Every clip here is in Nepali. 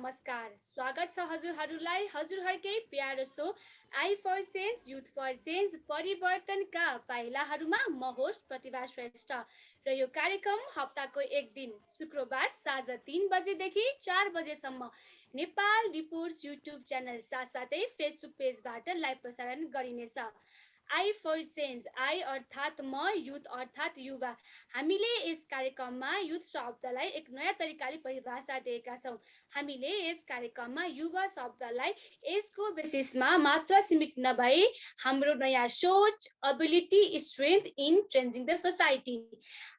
नमस्कार। स्वागत छ हजुरहरूलाई हजुरहरूकै प्यारो show I for change youth for change परिवर्तनका पाइलाहरूमा म होस्ट प्रतिभा श्रेष्ठ र यो कार्यक्रम हप्ताको एक दिन शुक्रबार साँझ 3 बजेदेखि 4 बजेसम्म नेपाल रिपोर्ट्स युट्युब च्यानल साथसाथै फेसबुक पेजबाट लाइभ प्रसारण गरिनेछ। आई फर चेन्ज, आई अर्थात् म, युथ अर्थात् युवा। हामीले यस कार्यक्रममा युथ शब्दलाई एक नयाँ तरिकाले परिभाषा दिएका छौँ। हामीले यस कार्यक्रममा युवा शब्दलाई यसको बेसिसमा मात्र सीमित नभई हाम्रो नयाँ सोच, ability, strength in changing the society,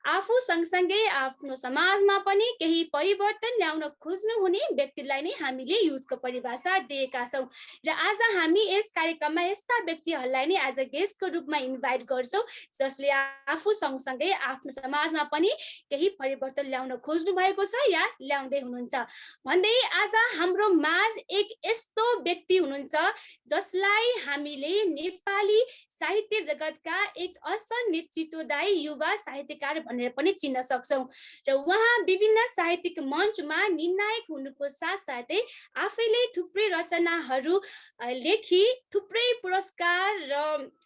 आफू सँगसँगै आफ्नो समाजमा पनि केही परिवर्तन ल्याउन खोज्नु हुने व्यक्तिलाई नै हामीले युथको परिभाषा दिएका छौँ। र आज हामी यस कार्यक्रममा यस्ता व्यक्तिहरूलाई नै आज गेस्टको रूपमा इन्भाइट गर्छौँ जसले आफू सँगसँगै आफ्नो समाजमा पनि केही परिवर्तन ल्याउन खोज्नु भएको छ या ल्याउँदै हुनुहुन्छ भन्दै आज हाम्रो माझ एक यस्तो व्यक्ति हुनुहुन्छ जसलाई हामीले नेपाली साहित्य जगतका एक असल नेतृत्वदायी युवा साहित्यकार भनेर पनि चिन्न सक्छौँ र उहाँ विभिन्न साहित्यिक मञ्चमा निर्णायक हुनुको साथसाथै आफैले थुप्रै रचनाहरू लेखी थुप्रै पुरस्कार र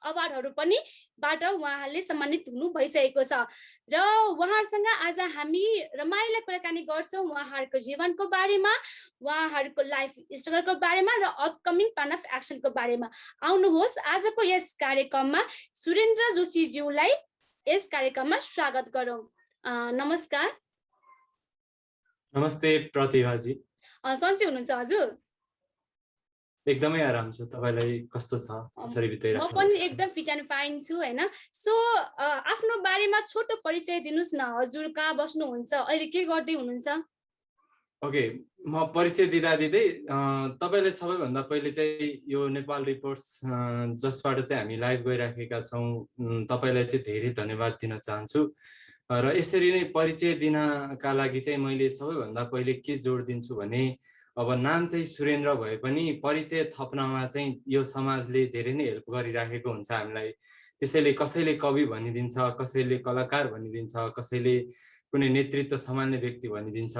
अवार्डहरू पनि बाट उहाँले सम्मानित हुनु भइसकेको छ र उहाँहरूसँग आज हामी रमाइलो कुराकानी गर्छौँ उहाँहरूको जीवनको बारेमा, उहाँहरूको लाइफ स्ट्रगलको बारेमा र अपकमिङ प्लान अफ एक्सनको बारेमा। आउनुहोस् आजको यस कार्यक्रममा सुरेन्द्र जोशीज्यूलाई यस कार्यक्रममा स्वागत गरौँ। नमस्कार। नमस्ते प्रतिभाजी। सन्चै हुनुहुन्छ हजुर? एकदमै आराम छु। तपाईलाई कस्तो छ? कसरी बिताइराख्नु? म पनि एकदम फिट एन्ड फाइन छु हैन। सो आफ्नो बारेमा छोटो परिचय दिनुस् न। हजुर कहाँ बस्नुहुन्छ? अहिले के गर्दै हुनुहुन्छ? ओके, म परिचय दिँदा तपाईले सबैभन्दा पहिले चाहिँ यो नेपाल रिपोर्ट्स जसबाट चाहिँ हामी लाइभ गइराखेका छौँ तपाईलाई चाहिँ धेरै धन्यवाद दिन चाहन्छु। र यसरी नै परिचय दिनका लागि चाहिँ मैले सबैभन्दा पहिले के जोड दिन्छु भने अब नाम चाहिँ सुरेन्द्र भए पनि परिचय थप्नमा चाहिँ यो समाजले धेरै नै हेल्प गरिराखेको हुन्छ हामीलाई। त्यसैले कसैले कवि भनिदिन्छ, कसैले कलाकार भनिदिन्छ, कसैले कुनै नेतृत्व सम्हाल्ने व्यक्ति भनिदिन्छ।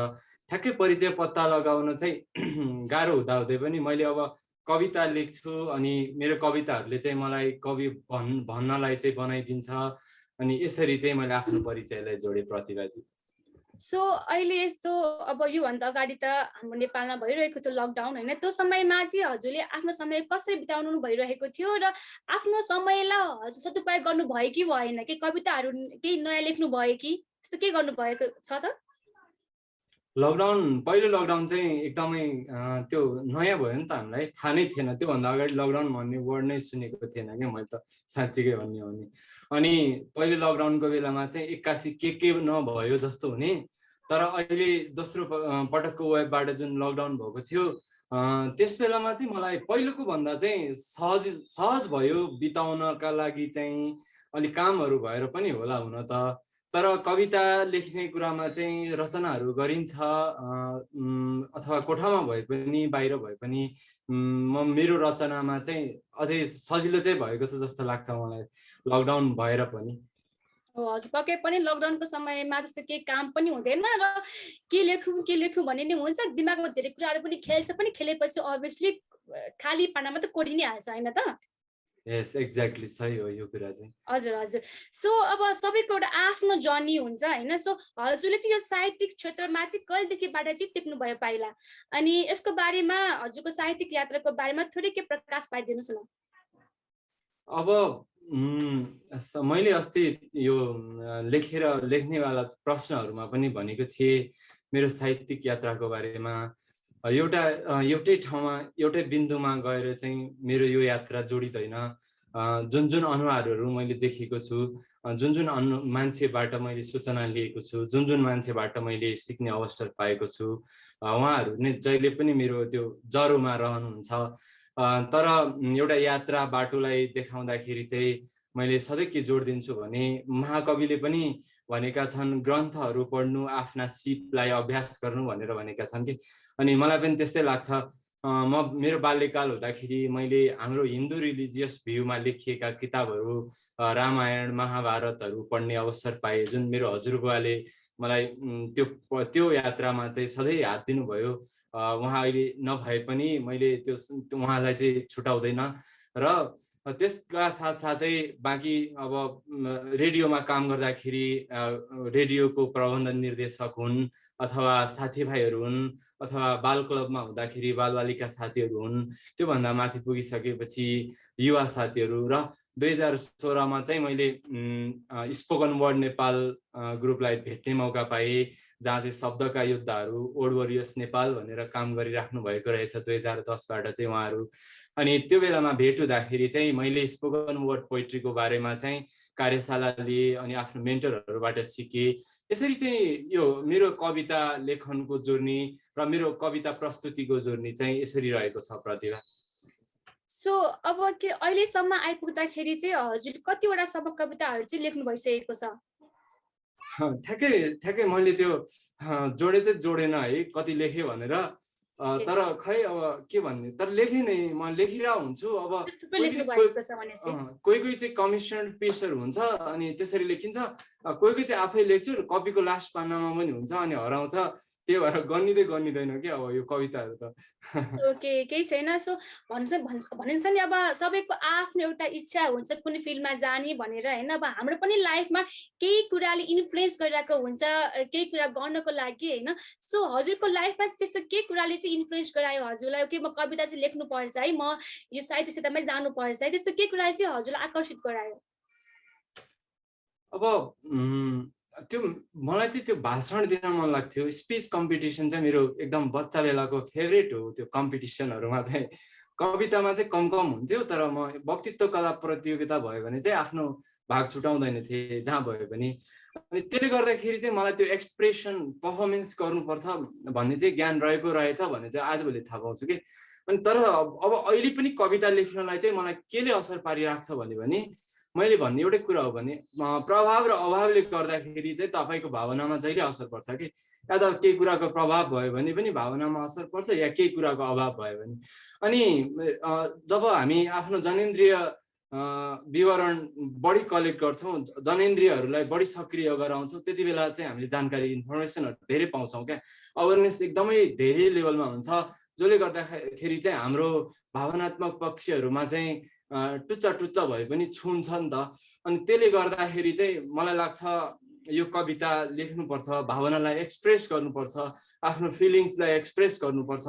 ठ्याक्कै परिचय पत्ता लगाउन चाहिँ गाह्रो हुँदाहुँदै पनि मैले अब कविता लेख्छु अनि मेरो कविताहरूले चाहिँ मलाई कवि भन्नलाई चाहिँ बनाइदिन्छ अनि यसरी चाहिँ मैले आफ्नो परिचयलाई जोडे प्रतिभाजी। सो अहिले यस्तो अब योभन्दा अगाडि त हाम्रो नेपालमा भइरहेको थियो लकडाउन होइन, त्यो समयमा चाहिँ हजुरले आफ्नो समय कसरी बिताउनु भइरहेको थियो र आफ्नो समयलाई हजुर सदुपयोग गर्नुभयो कि भएन? कि कविताहरू केही नयाँ लेख्नु भयो कि यस्तो के गर्नु भएको छ त? पहिलो लकडाउन चाहिँ एकदमै त्यो नयाँ भयो नि त, हामीलाई थाहा नै थिएन। त्योभन्दा अगाडि लकडाउन भन्ने वर्ड नै सुनेको थिएन क्या मैले त, साँच्चीकै भन्ने हो भने। अनि पहिलो लकडाउनको बेलामा चाहिँ एक्कासी के नभयो जस्तो हुने। तर अहिले दोस्रो पटकको वेबबाट जुन लकडाउन भएको थियो त्यस बेलामा चाहिँ मलाई पहिलोको भन्दा चाहिँ सहज भयो बिताउनका लागि चाहिँ। अलि कामहरू भएर पनि होला हुन त, तर कविता लेख्ने कुरामा चाहिँ रचनाहरू गरिन्छ अथवा कोठामा भए पनि बाहिर भए पनि मेरो रचनामा चाहिँ अझै सजिलो चाहिँ भएको छ जस्तो लाग्छ मलाई लकडाउन भएर पनि। हजुर पक्कै पनि लकडाउनको समयमा जस्तो केही काम पनि हुँदैन र के लेखौँ भन्ने नि हुन्छ, दिमागमा धेरै कुराहरू पनि खेलेपछि अभियसली खाली पानामा त कोरिनै हाल्छ होइन त? यस एक्ज्याक्टली, सही हो यो कुरा चाहिँ। हजुर हजुर। सो अब सबैको एउटा आफ्नो जर्नी हुन्छ होइन। सो हजुरले चाहिँ यो साहित्यिक क्षेत्रमा चाहिँ कहिलेदेखिबाट चाहिँ टेक्नुभयो पाइला, अनि यसको बारेमा हजुरको साहित्यिक यात्राको बारेमा थोरै के प्रकाश पाइदिनुहोस् न। अब मैले अस्ति यो लेख्नेवाला प्रश्नहरूमा पनि भनेको थिएँ मेरो साहित्यिक यात्राको बारेमा। एउटै ठाउँमा एउटै बिन्दुमा गएर चाहिँ मेरो यो यात्रा जोडिँदैन। जुन अनुहारहरू मैले देखेको छु, जुन मान्छेबाट मैले सूचना लिएको छु, जुन मान्छेबाट मैले सिक्ने अवसर पाएको छु, उहाँहरू नै जहिले पनि मेरो त्यो जरोमा रहनुहुन्छ। तर एउटा यात्रा बाटोलाई देखाउँदाखेरि चाहिँ मैले सधैँ के जोड दिन्छु भने महाकविले पनि भनेका छन् ग्रन्थहरू पढ्नु, आफ्ना सिपलाई अभ्यास गर्नु भनेर भनेका छन् कि। अनि मलाई पनि त्यस्तै लाग्छ। मेरो बाल्यकाल हुँदाखेरि मैले हाम्रो हिन्दू रिलिजियस भ्यूमा लेखिएका किताबहरू रामायण महाभारतहरू पढ्ने अवसर पाएँ, जुन मेरो हजुरबुवाले मलाई त्यो यात्रामा चाहिँ सधैँ हात दिनुभयो। उहाँ अहिले नभए पनि मैले त्यो उहाँलाई चाहिँ छुटाउँदैन र त्यसका साथसाथै बाँकी अब रेडियोमा काम गर्दाखेरि रेडियोको प्रबन्धन निर्देशक हुन् अथवा साथीभाइहरू हुन् अथवा बाल क्लबमा हुँदाखेरि बालबालिका साथीहरू हुन्, त्योभन्दा माथि पुगिसकेपछि युवा साथीहरू र 2016मा चाहिँ मैले स्पोकन वर्ड नेपाल ग्रुपलाई भेट्ने मौका पाएँ, जहाँ चाहिँ शब्दका योद्धाहरू ओल्ड वरियर्स नेपाल भनेर काम गरिराख्नु भएको रहेछ 2010बाट चाहिँ उहाँहरू। अनि त्यो बेलामा भेट हुँदाखेरि चाहिँ मैले स्पोकन वर्ड पोइट्रीको बारेमा चाहिँ कार्यशाला लिएँ अनि आफ्नो मेन्टरहरूबाट सिकेँ। यसरी चाहिँ यो मेरो कविता लेखनको जर्नी र मेरो कविता प्रस्तुतिको जर्नी चाहिँ यसरी रहेको छ प्रतिभा। सो अब के अहिलेसम्म आइपुग्दाखेरि चाहिँ हजुर कतिवटासम्म कविताहरू चाहिँ लेख्नु भइसकेको छ? ठ्याक्कै मैले त्यो जोडे त जोडेन है कति लेखेँ भनेर, तर खै अब के भन्ने, तर लेखेँ नै, म लेखिरहेको हुन्छु। अब कोही चाहिँ कमिसन पिसहरू हुन्छ अनि त्यसरी लेखिन्छ, कोही चाहिँ आफै लेख्छु र कपीको लास्ट पानामा पनि हुन्छ अनि हराउँछ, त्यही भएर गनिँदैन कि अब यो कविताहरू त। केही छैन। सो भनिन्छ नि अब सबैको आफ्नो एउटा इच्छा हुन्छ कुनै फिल्डमा जाने भनेर होइन। अब हाम्रो पनि लाइफमा केही कुराले इन्फ्लुएन्स गरिरहेको हुन्छ केही कुरा गर्नको लागि होइन। सो हजुरको लाइफमा त्यस्तो के कुराले चाहिँ इन्फ्लुएन्स गरायो हजुरलाई कि म कविता चाहिँ लेख्नुपर्छ है, म यो साहित्य क्षेत्रमा जानुपर्छ है, त्यस्तो के कुराले चाहिँ हजुरलाई आकर्षित गरायो? अब त्यो मलाई चाहिँ त्यो भाषण दिन मन लाग्थ्यो। स्पिच कम्पिटिसन चाहिँ मेरो एकदम बच्चा बेलाको फेभरेट हो। त्यो कम्पिटिसनहरूमा चाहिँ कवितामा चाहिँ कम हुन्थ्यो, तर म वक्तित्व कला प्रतियोगिता भयो भने चाहिँ आफ्नो भाग छुटाउँदैन थिएँ जहाँ भयो भने। अनि त्यसले गर्दाखेरि चाहिँ मलाई त्यो एक्सप्रेसन पर्फर्मेन्स गर्नुपर्छ भन्ने चाहिँ ज्ञान रहेको रहेछ भन्ने चाहिँ आजभोलि थाहा पाउँछु कि। अनि तर अब अहिले पनि कविता लेख्नलाई चाहिँ मलाई केले असर पारिरहेको छ भने मैले भन्ने एउटै कुरा हो भने प्रभाव र अभावले गर्दाखेरि चाहिँ तपाईँको भावनामा जहिले असर पर्छ कि। या त केही कुराको प्रभाव भयो भने पनि भावनामा असर पर्छ, या केही कुराको अभाव भयो भने। अनि जब हामी आफ्नो जनेन्द्रिय विवरण बढी कलेक्ट गर्छौँ, जनेन्द्रियहरूलाई बढी सक्रिय गराउँछौँ, त्यति बेला चाहिँ हामीले जानकारी इन्फर्मेसनहरू धेरै पाउँछौँ क्या। अवेरनेस एकदमै धेरै लेभलमा हुन्छ, जसले गर्दाखेरि चाहिँ हाम्रो भावनात्मक पक्षहरूमा चाहिँ टुच्चा भए पनि छुन्छ नि त। अनि त्यसले गर्दाखेरि चाहिँ मलाई लाग्छ यो कविता लेख्नुपर्छ, भावनालाई एक्सप्रेस गर्नुपर्छ, आफ्नो फिलिङ्सलाई एक्सप्रेस गर्नुपर्छ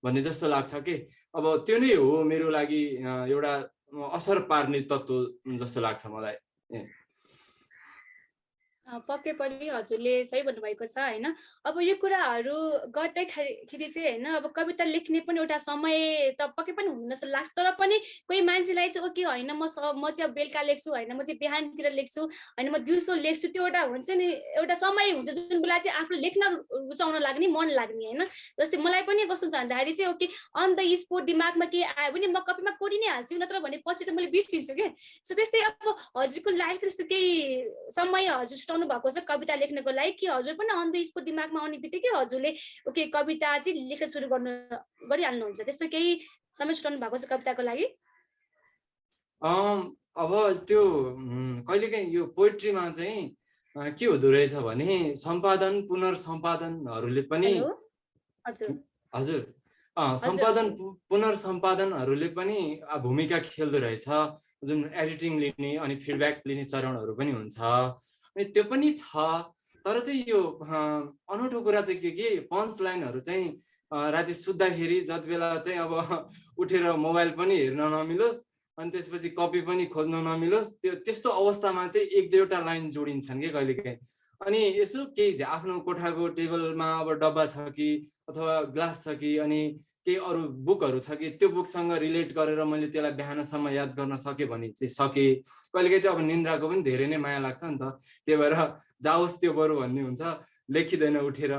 भन्ने जस्तो लाग्छ कि। अब त्यो नै हो मेरो लागि एउटा असर पार्ने तत्त्व जस्तो लाग्छ मलाई। पक्कै पनि हजुरले सही भन्नुभएको छ होइन। अब यो कुराहरू गर्दाखेरि चाहिँ होइन, अब कविता लेख्ने पनि एउटा समय त पक्कै पनि हुन लाग्छ, तर पनि कोही मान्छेलाई चाहिँ ओके होइन म चाहिँ अब बेलुका लेख्छु होइन, म चाहिँ बिहानतिर लेख्छु होइन, म दिउँसो लेख्छु, त्यो एउटा हुन्छ नि एउटा समय हुन्छ जुन बेला चाहिँ आफूले लेख्न रुचाउन लाग्ने मन लाग्ने होइन। जस्तै मलाई पनि कस्तो हुन्छ भन्दाखेरि चाहिँ ओके अन द स्पोट दिमागमा के आयो भने म कपीमा कोडी नै हाल्छु, नत्र भने पछि त मैले बिर्सिन्छु क्या। सो त्यस्तै अब हजुरको लाइफ त्यस्तो केही समय हजुर छुटाउनु भएको छ कविता लेख्नको लागि कि हजुर पनि अन द स्पोट दिमागमा आउने बित्तिकै हजुरले ओके कविता चाहिँ लेख्न सुरु गरिहाल्नुहुन्छ, त्यस्तो केही समय छुटाउनु भएको छ कविताको लागि? अब त्यो कहिलेकाहीँ यो पोइट्रीमा चाहिँ के हुँदो रहेछ भने सम्पादन पुनर्सम्पादनहरूले पनि हजुर सम्पादन पुनर्सम्पादनहरूले पनि भूमिका खेल्दो रहेछ, जुन एडिटिङ लिने अनि फिडब्याक लिने चरणहरू पनि हुन्छ। अनि त्यो पनि छ, तर चाहिँ यो अनौठो कुरा चाहिँ के पञ्च लाइनहरू चाहिँ राति सुत्दाखेरि जति बेला चाहिँ अब उठेर मोबाइल पनि हेर्न नमिलोस् अनि त्यसपछि कपी पनि खोज्न नमिलोस्, त्यस्तो अवस्थामा चाहिँ एक दुईवटा लाइन जोडिन्छन् कि कहिलेकाहीँ। अनि यसो केही आफ्नो कोठाको टेबलमा अब डब्बा छ कि अथवा ग्लास छ कि अनि केही अरू बुकहरू छ कि त्यो बुकसँग रिलेट गरेर मैले त्यसलाई बिहानसम्म याद गर्न सकेँ भने चाहिँ सकेँ। कहिलेकाहीँ चाहिँ अब निन्द्राको पनि धेरै नै माया लाग्छ नि त, त्यही भएर जाओस् त्यो बरु भन्ने हुन्छ, लेखिँदैन उठेर।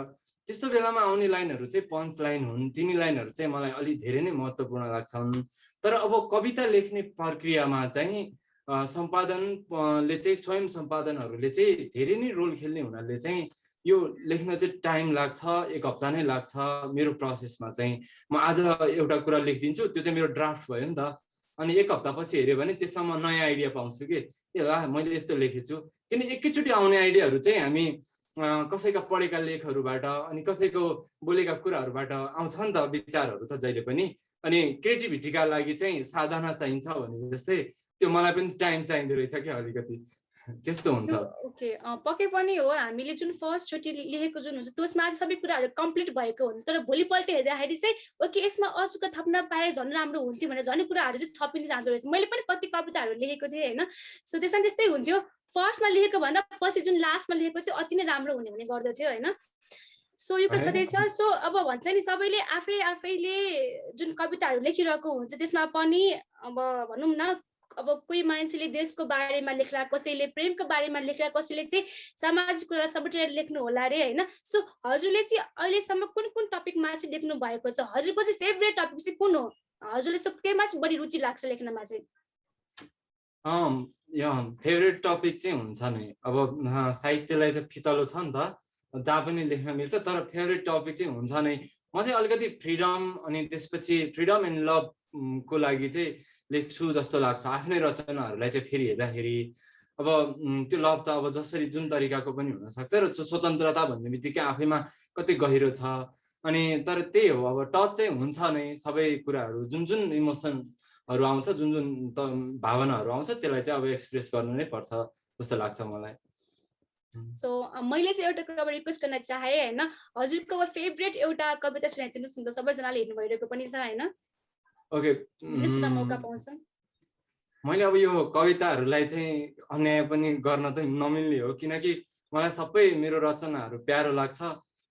त्यस्तो बेलामा आउने लाइनहरू चाहिँ पञ्च लाइन हुन्, तिनी लाइनहरू चाहिँ मलाई अलिक धेरै नै महत्त्वपूर्ण लाग्छन्। तर अब कविता लेख्ने प्रक्रियामा चाहिँ सम्पादनले चाहिँ स्वयं सम्पादनहरूले चाहिँ धेरै नै रोल खेल्ने हुनाले चाहिँ यो लेख्न चाहिँ टाइम लाग्छ, एक हप्ता नै लाग्छ मेरो प्रोसेसमा चाहिँ। म आज एउटा कुरा लेखिदिन्छु, त्यो चाहिँ मेरो ड्राफ्ट भयो नि त, अनि एक हप्तापछि हेऱ्यो भने त्यसमा म नयाँ आइडिया पाउँछु कि ए ला मैले यस्तो लेखेछु। किन एकैचोटि आउने आइडियाहरू चाहिँ हामी कसैका पढेका लेखहरूबाट अनि कसैको बोलेका कुराहरूबाट आउँछ नि त विचारहरू त जहिले पनि। अनि क्रिएटिभिटीका लागि चाहिँ साधना चाहिन्छ भने जस्तै त्यो मलाई पनि टाइम चाहिँदो रहेछ क्या अलिकति, त्यस्तो हुन्छ। ओके, पक्कै पनि हो। हामीले जुन फर्स्ट चोटि लेखेको जुन हुन्छ त्यसमा चाहिँ सबै कुराहरू कम्प्लिट भएको हुन्छ, तर भोलिपल्ट हेर्दाखेरि चाहिँ ओके यसमा अचुका थप्न पाए झन् राम्रो हुन्थ्यो भनेर झन् कुराहरू चाहिँ थपिँदै जाँदो रहेछ। मैले पनि कति कविताहरू लेखेको थिएँ होइन, सो त्यसमा त्यस्तै हुन्थ्यो। फर्स्टमा लेखेको भन्दा पछि जुन लास्टमा लेखेको चाहिँ अति नै राम्रो हुने हुने गर्दथ्यो होइन। सो यो छँदैछ। सो अब भन्छ नि सबैले आफैले जुन कविताहरू लेखिरहेको हुन्छ त्यसमा पनि अब भनौँ न अब कोही मान्छेले देशको बारेमा लेख्ला, कसैले प्रेमको बारेमा लेख्ला, कसैले चाहिँ सामाजिक कुरा सबैतिर लेख्नु होला अरे होइन। सो हजुरले चाहिँ अहिलेसम्म कुन कुन टपिकमा चाहिँ लेख्नु भएको छ? हजुरको चाहिँ फेभरेट टपिक चाहिँ कुन हो? हजुरले यस्तो केमा चाहिँ बढी रुचि लाग्छ लेख्नमा चाहिँ? यो फेभरेट टपिक चाहिँ हुन्छ नि, अब साहित्यलाई चाहिँ फितलो छ नि त, जहाँ पनि लेख्न मिल्छ, तर फेभरेट टपिक चाहिँ हुन्छ नै। म चाहिँ अलिकति फ्रिडम अनि त्यसपछि फ्रिडम एन्ड लभको लागि चाहिँ लेख्छु जस्तो लाग्छ। आफ्नै रचनाहरूलाई चाहिँ फेरि हेर्दाखेरि अब त्यो लभ त अब जसरी जुन तरिकाको पनि हुनसक्छ र स्वतन्त्रता भन्ने बित्तिकै आफैमा कति गहिरो छ। अनि तर त्यही हो, अब टच चाहिँ हुन्छ नै सबै कुराहरू, जुन जुन इमोसनहरू आउँछ, जुन जुन भावनाहरू आउँछ त्यसलाई चाहिँ अब एक्सप्रेस गर्नु नै पर्छ जस्तो लाग्छ मलाई। सो मैले चाहिँ एउटा कुरा रिक्वेस्ट गर्न चाहेँ होइन, हजुरको फेभरेट एउटा कविता सुनाइदिनुहोस् न त, सबैजनाले हेर्नु भइरहेको पनि छ होइन। ओके, मौका पाउँछ। मैले अब यो कविताहरूलाई चाहिँ अन्याय पनि गर्न त नमिल्ने हो, किनकि मलाई सबै मेरो रचनाहरू प्यारो लाग्छ,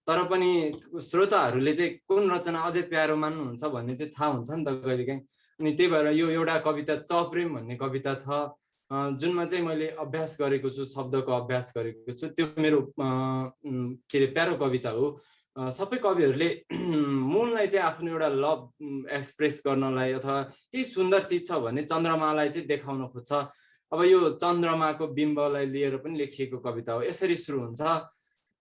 तर पनि श्रोताहरूले चाहिँ कुन रचना अझै प्यारो मान्नुहुन्छ भन्ने चाहिँ थाहा हुन्छ नि त कहिलेकाहीँ। अनि त्यही भएर यो एउटा कविता चप्रेम भन्ने कविता छ, जुनमा चाहिँ मैले अभ्यास गरेको छु, शब्दको अभ्यास गरेको छु। त्यो मेरो के अरे प्यारो कविता हो। सबै कविहरूले मुनलाई चाहिँ आफ्नो एउटा लभ एक्सप्रेस गर्नलाई अथवा केही सुन्दर चिज छ भने चन्द्रमालाई चाहिँ देखाउन खोज्छ। अब यो चन्द्रमाको बिम्बलाई लिएर पनि लेखिएको कविता हो। यसरी सुरु हुन्छ: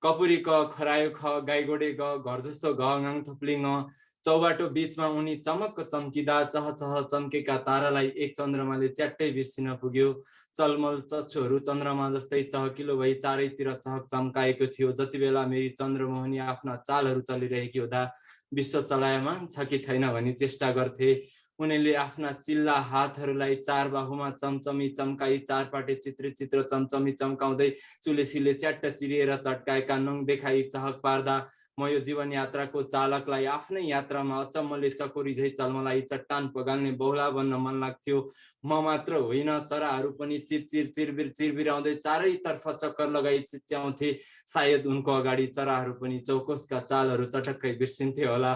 कपुरी क खरायो ख गाईगोडे ग घर जस्तो घ गाङ थुप्ली ङ चौबाटो बीचमा उनी चमक्क चम्किदा चह चह चम्केका तारालाई एक चन्द्रमाले च्याट्टै बिर्सिन पुग्यो। चलमल चच्छुहरू चन्द्रमा जस्तै चहकिलो भई चारैतिर चहक चम्काएको थियो। जति बेला मेरी चन्द्रमोहनी आफ्ना चालहरू चलिरहेकी हुँदा विश्व चलायमान छ कि छैन भनी चेष्टा गर्थे। उनीले आफ्ना चिल्ला हातहरूलाई चार बाहुमा चम्चमी चम्काई चारपाटे चित्र चित्र चम्चमी चम्काउँदै चुलेसीले च्याट्ट चिरिएर चट्काएका नङ देखाई चहक पार्दा म यो जीवन यात्राको चालकलाई आफ्नै यात्रामा अचम्मले चकोरी झै चल्मलाई चट्टान पगाल्ने बहुला बन्न मन लाग्थ्यो। म मात्र होइन, चराहरू पनि चिरचिर चिरबिर चिरबिराउँदै चारैतर्फ चक्कर लगाई चिच्याउँथे। सायद उनको अगाडि चराहरू पनि चौकोसका चालहरू चटक्कै बिर्सिन्थे होला।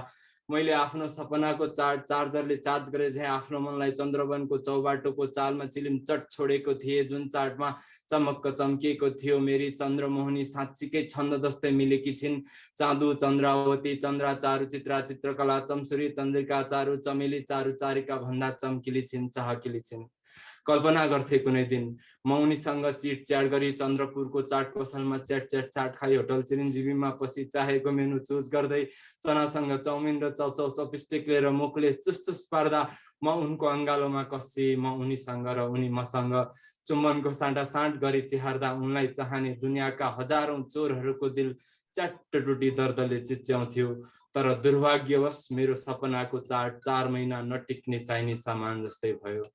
मैले आफ्नो सपनाको चार्जरले चार्ज गरे झै आफ्नो मनलाई चन्द्रवनको चौबाटोको चालमा चिलिम चट छोडेको थिएँ, जुन चार्टमा चमक्क चम्किएको थियो। मेरी चन्द्रमोहनी साँच्चीकै छन्द जस्तै मिलेकी छिन्। चाँदु चन्द्रावती चन्द्रा चारु चित्रा चित्रकला चम्सुरी तन्द्रिका चारु चमेली चारु चारिका भन्दा चम्किली छिन्, चाहकिली छिन्। कल्पना गर्थे कुनै दिन म उनीसँग चिटच्याट गरी चन्द्रपुरको चाट पसलमा च्याट चाट खाई होटल चिरञ्जीवीमा पसी चाहेको मेनु चुज गर्दै चनासँग चाउमिन र चौचौ चपिस्टिक लिएर मुखले चुस पार्दा म उनको अङ्गालोमा कस्सी, म उनीसँग र उनी मसँग चुम्बनको साँटासाँट गरी चिहार्दा उनलाई चाहने दुनियाँका हजारौं चोरहरूको दिल च्याट्ट टुटी दर्दले चिच्याउँथ्यो। तर दुर्भाग्यवश मेरो सपनाको चाट 4 महिना नटिक्ने चाइनिज सामान जस्तै भयो।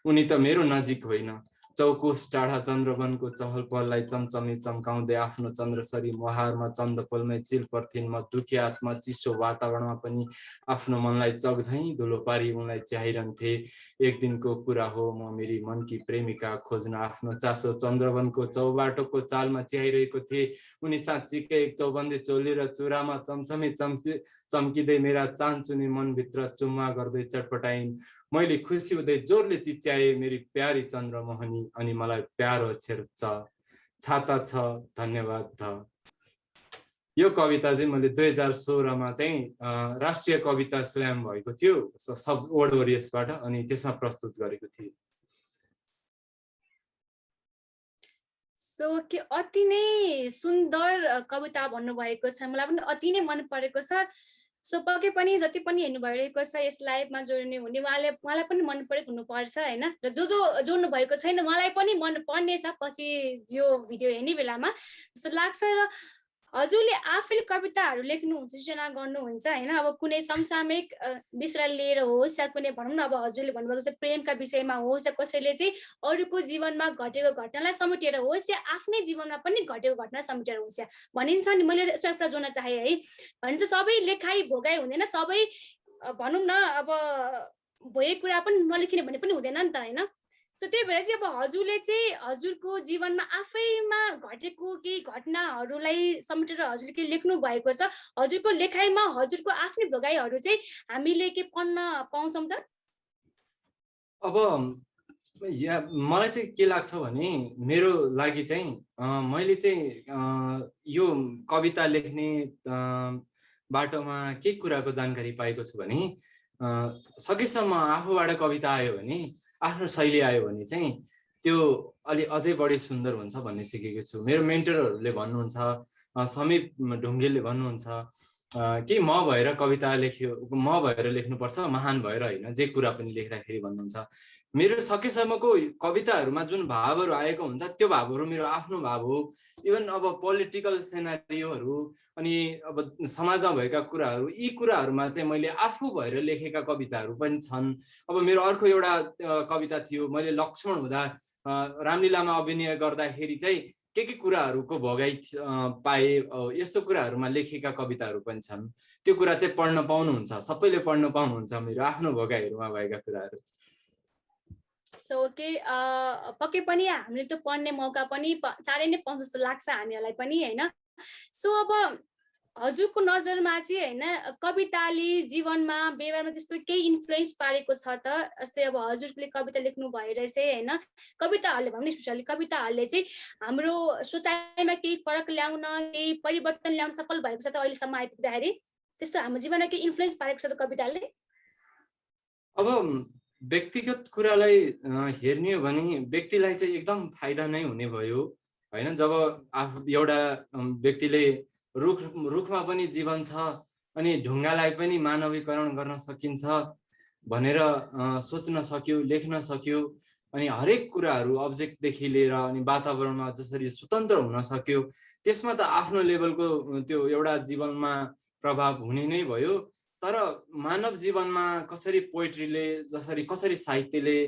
उनी त मेरो नजिक होइन, चौकोस टाढा चन्द्रवनको चहल पहललाई चम्चमी चम्काउँदै आफ्नो चन्द्रसरी मुहारमा चन्दपोलमै चिल पर्थिन्। म दुखी आत्मा चिसो वातावरणमा पनि आफ्नो मनलाई चगझैँ धुलो पारी उनलाई च्याहिरहन्थे। एक दिनको कुरा हो, म मेरी मनकी प्रेमिका खोज्न आफ्नो चासो चन्द्रवनको चौबाटोको चालमा च्याहिरहेको थिएँ। उनी साँच्चीकै एक चौबन्दी चोली र चुरामा चम्चमी चम्किँदै मेरा चान्चुने मनभित्र चुम्मा गर्दै चटपटाइन्। मैले खुसी हुँदै जोरले चिच्याए, मेरी प्यारी चन्द्रमोहनी, अनि मलाई प्यारो अक्षर छाता छ, धन्यवाद ध। यो कविता चाहिँ मैले 2016मा चाहिँ राष्ट्रिय कविता स्ल्याम भएको थियो सब वर्ल्ड वरियर्सबाट, अनि त्यसमा प्रस्तुत गरेको थिएँ। सो के अति नै सुन्दर कविता भन्नुभएको छ, मलाई पनि अति नै मन परेको छ। सो पक्कै पनि जति पनि हेर्नु भइरहेको छ यस लाइभमा जोड्ने हुने उहाँलाई पनि मन परेको हुनुपर्छ होइन, र जो जोड्नु भएको छैन उहाँलाई पनि मन पर्नेछ पछि यो भिडियो हेर्ने बेलामा जस्तो लाग्छ। र हजुरले आफैले कविताहरू लेख्नुहुन्छ, सृजना गर्नुहुन्छ होइन, अब कुनै समसामयिक विषयलाई लिएर होस् या कुनै भनौँ न अब हजुरले भन्नुभएको जस्तै प्रेमका विषयमा होस् या कसैले चाहिँ अरूको जीवनमा घटेको घटनालाई समेटेर होस् या आफ्नै जीवनमा पनि घटेको घटना समेटेर होस्, या भनिन्छ नि, मैले यसमा एउटा जोड्न चाहेँ है, भनिन्छ सबै लेखाइ भोगाइ हुँदैन, सबै भनौँ न अब भएको कुरा पनि नलेखिने भन्ने पनि हुँदैन नि त होइन। सो त्यही भएर चाहिँ अब हजुरले चाहिँ हजुरको जीवनमा आफैमा घटेको केही घटनाहरूलाई समेटेर हजुरले के लेख्नु भएको छ, हजुरको लेखाइमा हजुरको आफ्नै भोगाइहरू चाहिँ हामीले के पढ्न पाउँछौँ त? अब मलाई चाहिँ के लाग्छ भने मेरो लागि चाहिँ मैले चाहिँ यो कविता लेख्ने बाटोमा के कुराको जानकारी पाएको छु भने सकेसम्म आफूबाट कविता आयो भने, आफ्नो शैली आयो भने चाहिँ त्यो अलि अझै बढी सुन्दर हुन्छ भन्ने सिकेको छु। मेरो मेन्टरहरूले भन्नुहुन्छ, समीप ढुङ्गेलले भन्नुहुन्छ कि म भएर कविता लेख्यो, म भएर लेख्नुपर्छ, महान भएर होइन, जे कुरा पनि लेख्दाखेरि भन्नुहुन्छ। मेरो सकेसम्मको कविताहरूमा जुन भावहरू आएको हुन्छ त्यो भावहरू मेरो आफ्नो भाव हो। इभन अब पोलिटिकल सेनारियोहरू अनि अब समाजमा भएका कुराहरू, यी कुराहरूमा चाहिँ मैले आफू भएर लेखेका कविताहरू पनि छन्। अब मेरो अर्को एउटा कविता थियो, मैले लक्ष्मण हुँदा रामलीलामा अभिनय गर्दाखेरि चाहिँ के कुराहरूको भोगाइ पाए, यस्तो कुराहरूमा लेखेका कविताहरू पनि छन्। त्यो कुरा चाहिँ पढ्न पाउनुहुन्छ, सबैले पढ्न पाउनुहुन्छ मेरो आफ्नो भोगाइहरूमा भएका कुराहरू। सो पक्कै पनि हामीले त पढ्ने मौका पनि चाँडै नै पाउँछ जस्तो लाग्छ हामीहरूलाई पनि होइन। सो अब हजुरको नजरमा चाहिँ होइन कविताले जीवनमा व्यवहारमा त्यस्तो केही इन्फ्लुएन्स पारेको छ त? जस्तै अब हजुरले कविता लेख्नु भएर चाहिँ होइन, कविताहरूले भनौँ न स्पेसली कविताहरूले चाहिँ हाम्रो सोचाइमा केही फरक ल्याउन, केही परिवर्तन ल्याउन सफल भएको छ त अहिलेसम्म आइपुग्दाखेरि? त्यस्तो हाम्रो जीवनमा केही इन्फ्लुएन्स पारेको छ त कविताले? अब व्यक्तिगत कुरालाई हेर्ने हो भने व्यक्तिलाई चाहिँ एकदम फाइदा नै हुने भयो होइन। जब एउटा व्यक्तिले रुखमा पनि जीवन छ अनि ढुङ्गालाई पनि मानवीकरण गर्न सकिन्छ भनेर सोच्न सक्यो, लेख्न सक्यो, अनि हरेक कुराहरू अब्जेक्टदेखि लिएर अनि वातावरणमा जसरी स्वतन्त्र हुन सक्यो, त्यसमा त आफ्नो लेभलको त्यो एउटा जीवनमा प्रभाव हुने नै भयो। तर मानव जीवनमा कसरी पोइट्रीले, कसरी साहित्यले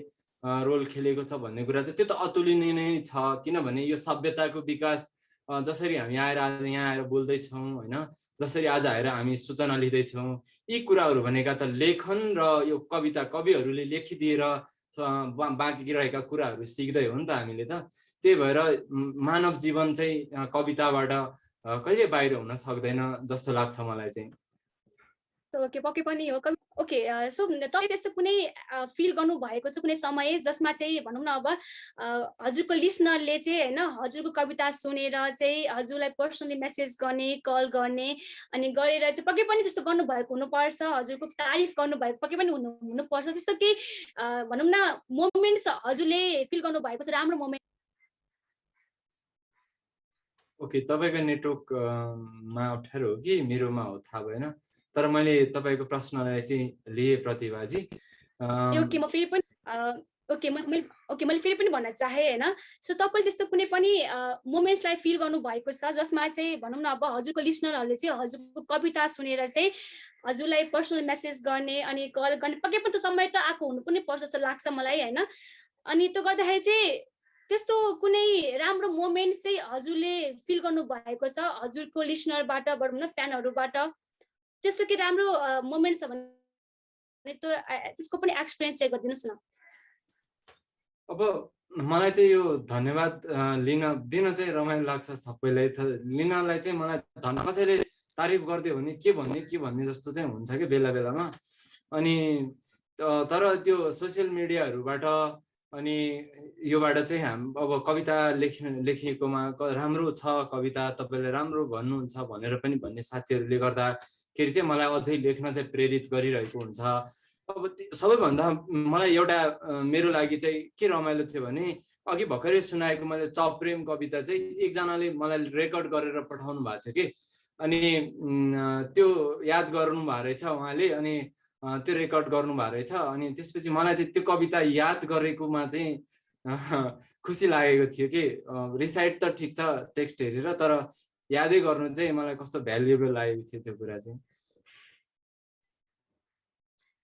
रोल खेलेको छ भन्ने कुरा चाहिँ त्यो त अतुलनीय नै छ। किनभने यो सभ्यताको विकास जसरी हामी यहाँ आएर बोल्दैछौँ होइन, जसरी आज आएर हामी सूचना लिँदैछौँ, यी कुराहरू भनेका त लेखन र यो कविता कविहरूले लेखिदिएर बाँकी रहेका कुराहरू सिक्दै हो नि त हामीले त। त्यही भएर मानव जीवन चाहिँ कविताबाट कहिले बाहिर हुन सक्दैन जस्तो लाग्छ मलाई चाहिँ। ओके पक्कै पनि हो। ओके सो तपाईँ चाहिँ यस्तो कुनै फिल गर्नु भएको छ कुनै समय जसमा चाहिँ भनौँ न अब हजुरको लिसनरले चाहिँ होइन हजुरको कविता सुनेर चाहिँ हजुरलाई पर्सनली मेसेज गर्ने, कल गर्ने अनि गरेर चाहिँ पक्कै पनि त्यस्तो गर्नुभएको हुनुपर्छ, हजुरको तारिफ गर्नुभएको पक्कै पनि हुनुपर्छ, त्यस्तो केही भनौँ न मोमेन्ट्स हजुरले फिल गर्नुभएको छ, राम्रो मोमेन्ट? ओके, तपाईँको नेटवर्कमा अप्ठ्यारो हो कि मेरोमा हो थाहा भएन, तर मैले तपाईँको प्रश्नलाई चाहिँ लिएँ प्रतिभाजी। ओके म फेरि पनि मैले फेरि पनि भन्न चाहेँ होइन। सो तपाईँले त्यस्तो कुनै पनि मोमेन्ट्सलाई फिल गर्नुभएको छ जसमा चाहिँ भनौँ न अब हजुरको लिसनरहरूले चाहिँ हजुरको कविता सुनेर चाहिँ हजुरलाई पर्सनल मेसेज गर्ने अनि कल गर्ने, पक्कै पनि त्यो समय त आएको हुनु पनि पर्छ जस्तो लाग्छ मलाई होइन। अनि त्यो गर्दाखेरि चाहिँ त्यस्तो कुनै राम्रो मोमेन्ट चाहिँ हजुरले फिल गर्नुभएको छ हजुरको लिसनरबाट, भनौँ न फ्यानहरूबाट, त्यस्तो के राम्रो मोमेन्ट छ भने त्यसको पनि एक्सपिरियन्स सेयर गरिदिनुहोस् न। अब मलाई चाहिँ यो धन्यवाद दिन चाहिँ रमाइलो लाग्छ सबैलाई। लिनलाई चाहिँ मलाई कसैले तारिफ गरिदियो भने के भन्ने जस्तो चाहिँ हुन्छ कि बेला बेलामा। अनि तर त्यो सोसियल मिडियाहरूबाट अनि योबाट चाहिँ अब कविता लेखिएकोमा राम्रो छ, कविता तपाईँले राम्रो भन्नुहुन्छ भनेर पनि भन्ने साथीहरूले गर्दाखेरि चाहिँ मलाई अझै लेख्न चाहिँ प्रेरित गरिरहेको हुन्छ। अब सबैभन्दा मलाई एउटा मेरो लागि चाहिँ के रमाइलो थियो भने अघि भर्खरै सुनाएको मैले चप्रेम कविता चाहिँ एकजनाले मलाई रेकर्ड गरेर पठाउनु भएको थियो कि अनि त्यो याद गर्नु भएको रहेछ उहाँले अनि त्यो रेकर्ड गर्नु भएको रहेछ अनि त्यसपछि मलाई चाहिँ त्यो कविता याद गरेकोमा चाहिँ खुसी लागेको थियो कि रिसाइट त ठिक छ टेक्स्ट हेरेर तर यादै गर्नु चाहिँ मलाई कस्तो भ्यालुएबल लागेको थियो त्यो कुरा चाहिँ।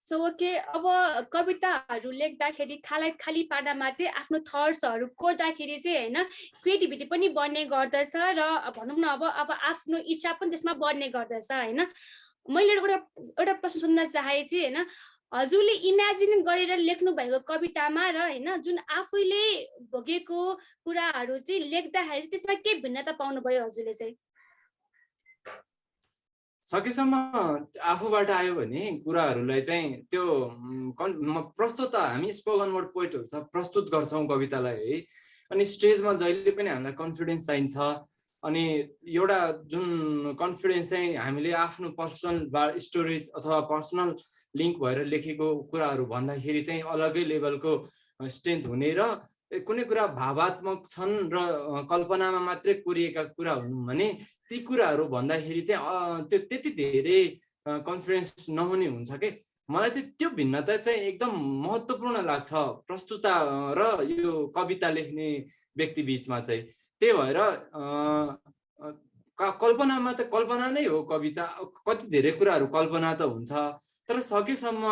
सो ओके, अब कविताहरू लेख्दाखेरि खाली पानामा चाहिँ आफ्नो थट्सहरू कोर्दाखेरि चाहिँ होइन क्रिएटिभिटी पनि बढ्ने गर्दछ र भनौँ न अब आफ्नो इच्छा पनि त्यसमा बढ्ने गर्दछ होइन। मैले एउटा प्रश्न सोध्न चाहे चाहिँ होइन हजुरले इमेजिन गरेर लेख्नु भएको कवितामा र होइन जुन आफैले भोगेको कुराहरू चाहिँ लेख्दाखेरि चाहिँ त्यसमा के भिन्नता पाउनुभयो हजुरले चाहिँ? सकेसम्म आफूबाट आयो भने कुराहरूलाई चाहिँ त्यो प्रस्तुत हामी स्पोकन वर्ड पोइटहरू छ प्रस्तुत गर्छौँ कवितालाई है। अनि स्टेजमा जहिले पनि हामीलाई कन्फिडेन्स चाहिन्छ अनि एउटा जुन कन्फिडेन्स चाहिँ हामीले आफ्नो पर्सनल स्टोरेज अथवा पर्सनल लिङ्क भएर लेखेको कुराहरू भन्दाखेरि चाहिँ अलग्गै लेभलको स्ट्रेन्थ हुने र कुनै कुरा भावात्मक छन् र कल्पनामा मात्रै कोरिएका कुरा हुन् भने ती कुराहरू भन्दाखेरि चाहिँ त्यो त्यति धेरै कन्फिडेन्स नहुने हुन्छ कि मलाई चाहिँ त्यो भिन्नता चाहिँ एकदम महत्त्वपूर्ण लाग्छ प्रस्तुता र यो कविता लेख्ने व्यक्ति बिचमा चाहिँ। त्यही भएर कल्पनामा त कल्पना नै हो कविता, कति धेरै कुराहरू कल्पना त हुन्छ तर सकेसम्म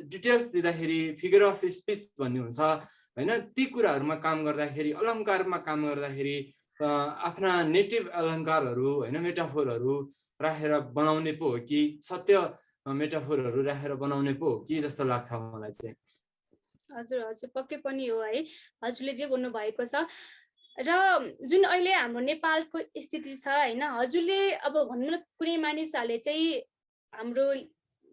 डिटेल्स दिँदाखेरि फिगर अफ स्पिच भन्ने हुन्छ होइन। ती कुराहरूमा काम गर्दाखेरि अलङ्कारमा काम गर्दाखेरि आफ्ना नेटिभ अलङ्कारहरू होइन मेटाफोरहरू राखेर बनाउने पो हो कि सत्य मेटाफोरहरू राखेर बनाउने पो हो कि जस्तो लाग्छ मलाई चाहिँ। हजुर हजुर पक्कै पनि हो है हजुरले जे भन्नु भएको छ। र जुन अहिले हाम्रो नेपालको स्थिति छ होइन हजुरले अब भन्नु कुनै मानिसहरूले चाहिँ हाम्रो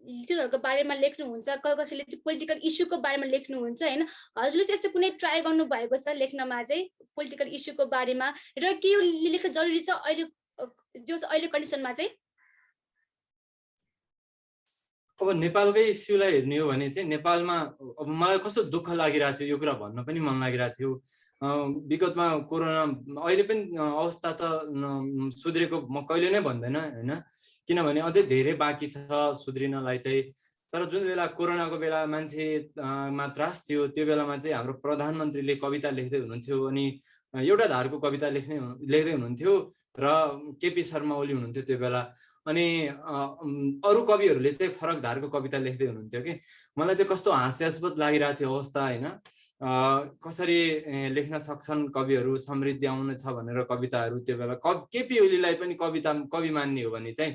लिडरहरूको बारेमा लेख्नुहुन्छ कसैले चाहिँ पोलिटिकल इस्युको बारेमा लेख्नुहुन्छ होइन हजुरले चाहिँ यस्तो कुनै ट्राई गर्नुभएको छ लेख्नमा चाहिँ पोलिटिकल इस्युको बारेमा र के यो लेख्न जरुरी छ अहिले कन्डिसनमा चाहिँ? अब नेपालकै इस्युलाई हेर्ने हो भने चाहिँ नेपालमा अब मलाई कस्तो दुःख लागिरहेको थियो यो कुरा भन्न पनि मन लागिरहेको थियो। विगतमा कोरोना अहिले पनि अवस्था त सुध्रेको म कहिले नै भन्दैन होइन किनभने अझै धेरै बाँकी छ सुध्रिनलाई चाहिँ। तर जुन बेला कोरोनाको बेला मान्छेमा त्रास थियो त्यो बेलामा चाहिँ हाम्रो प्रधानमन्त्रीले कविता लेख्दै हुनुहुन्थ्यो अनि एउटा धारको कविता लेख्दै हुनुहुन्थ्यो र केपी शर्मा ओली हुनुहुन्थ्यो त्यो बेला अनि अरू कविहरूले चाहिँ फरक धारको कविता लेख्दै हुनुहुन्थ्यो कि मलाई चाहिँ कस्तो हास्यास्पद लागिरहेको थियो अवस्था होइन। कसरी लेख्न सक्छन् कविहरू समृद्धि आउन छ भनेर कविताहरू त्यो बेला केपी ओलीलाई पनि कवि मान्ने हो भने चाहिँ।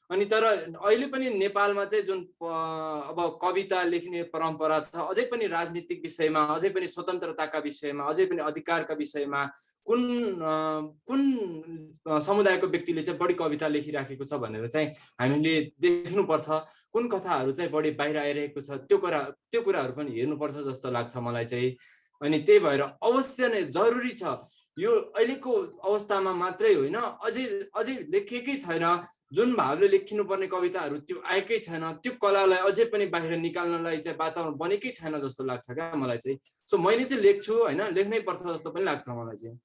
अनि तर अहिले पनि नेपालमा चाहिँ जुन अब कविता लेख्ने परम्परा छ अझै पनि राजनीतिक विषयमा अझै पनि स्वतन्त्रताका विषयमा अझै पनि अधिकारका विषयमा कुन समुदायको व्यक्तिले चाहिँ बढी कविता लेखिराखेको छ भनेर चाहिँ हामीले देख्नुपर्छ। कुन कथाहरू चाहिँ बढी बाहिर आइरहेको छ त्यो कुराहरू पनि हेर्नुपर्छ जस्तो लाग्छ मलाई चाहिँ। अनि त्यही भएर अवश्य नै जरुरी छ यो अहिलेको अवस्थामा मात्रै होइन अझै लेखिएकै छैन जुन भावले लेखिनुपर्ने कविताहरू त्यो आएकै छैन त्यो कलालाई अझै पनि बाहिर निकाल्नलाई चाहिँ वातावरण बनेकै छैन जस्तो लाग्छ क्या मलाई चाहिँ। सो मैले चाहिँ लेख्छु होइन लेख्नै पर्छ जस्तो पनि लाग्छ मलाई चाहिँ।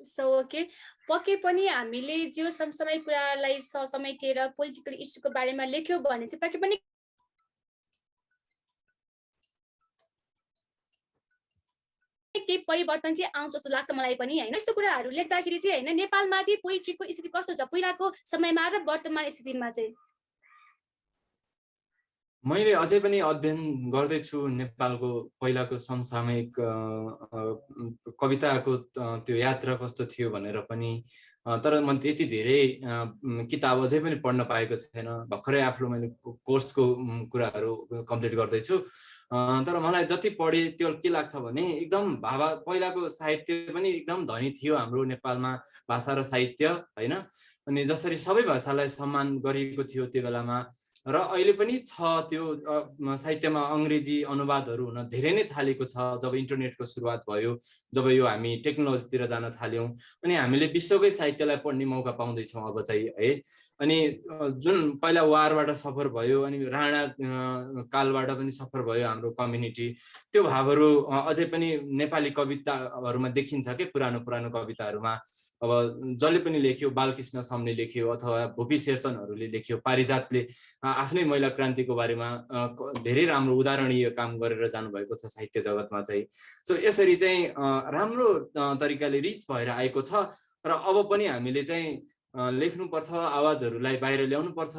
सो ओके पक्कै पनि हामीले जो समसामयिक कुरालाई समेटेर पोलिटिकल इस्युको बारेमा लेख्यो भने चाहिँ पक्कै पनि केही परिवर्तन चाहिँ आउँछ जस्तो लाग्छ मलाई पनि होइन। यस्तो कुराहरू लेख्दाखेरि चाहिँ होइन नेपालमा चाहिँ पोइट्रीको स्थिति कस्तो छ पहिलाको समयमा र वर्तमान स्थितिमा चाहिँ? मैले अझै पनि अध्ययन गर्दैछु नेपालको पहिलाको समसामयिक कविताको त्यो यात्रा कस्तो थियो भनेर पनि तर म त्यति धेरै किताब अझै पनि पढ्न पाएको छैन। भर्खरै आफूले मैले कोर्सको कुराहरू कम्प्लिट गर्दैछु तर मलाई जति पढेँ त्यो के लाग्छ भने एकदम पहिलाको साहित्य पनि एकदम धनी थियो हाम्रो नेपालमा भाषा र साहित्य होइन। अनि जसरी सबै भाषालाई सम्मान गरिएको थियो त्यो बेलामा र अहिले पनि छ त्यो साहित्यमा अङ्ग्रेजी अनुवादहरू हुन धेरै नै थालेको छ जब इन्टरनेटको सुरुवात भयो जब यो हामी टेक्नोलोजीतिर जान थाल्यौँ अनि हामीले विश्वकै साहित्यलाई पढ्ने मौका पाउँदैछौँ अब चाहिँ है। अनि जुन पहिला वारबाट सफर भयो अनि राणा कालबाट पनि सफर भयो हाम्रो कम्युनिटी, त्यो भावहरू अझै पनि नेपाली कविताहरूमा देखिन्छ के पुरानो पुरानो कविताहरूमा। अब जसले पनि लेख्यो, बालकृष्ण समले लेख्यो अथवा भूपी शेरचनहरूले लेख्यो, पारिजातले आफ्नै महिला क्रान्तिको बारेमा धेरै राम्रो उदाहरणीय काम गरेर जानुभएको छ साहित्य जगतमा चाहिँ। सो यसरी चाहिँ राम्रो तरिकाले रिच भएर आएको छ र अब पनि हामीले चाहिँ लेख्नुपर्छ, आवाजहरूलाई बाहिर ल्याउनुपर्छ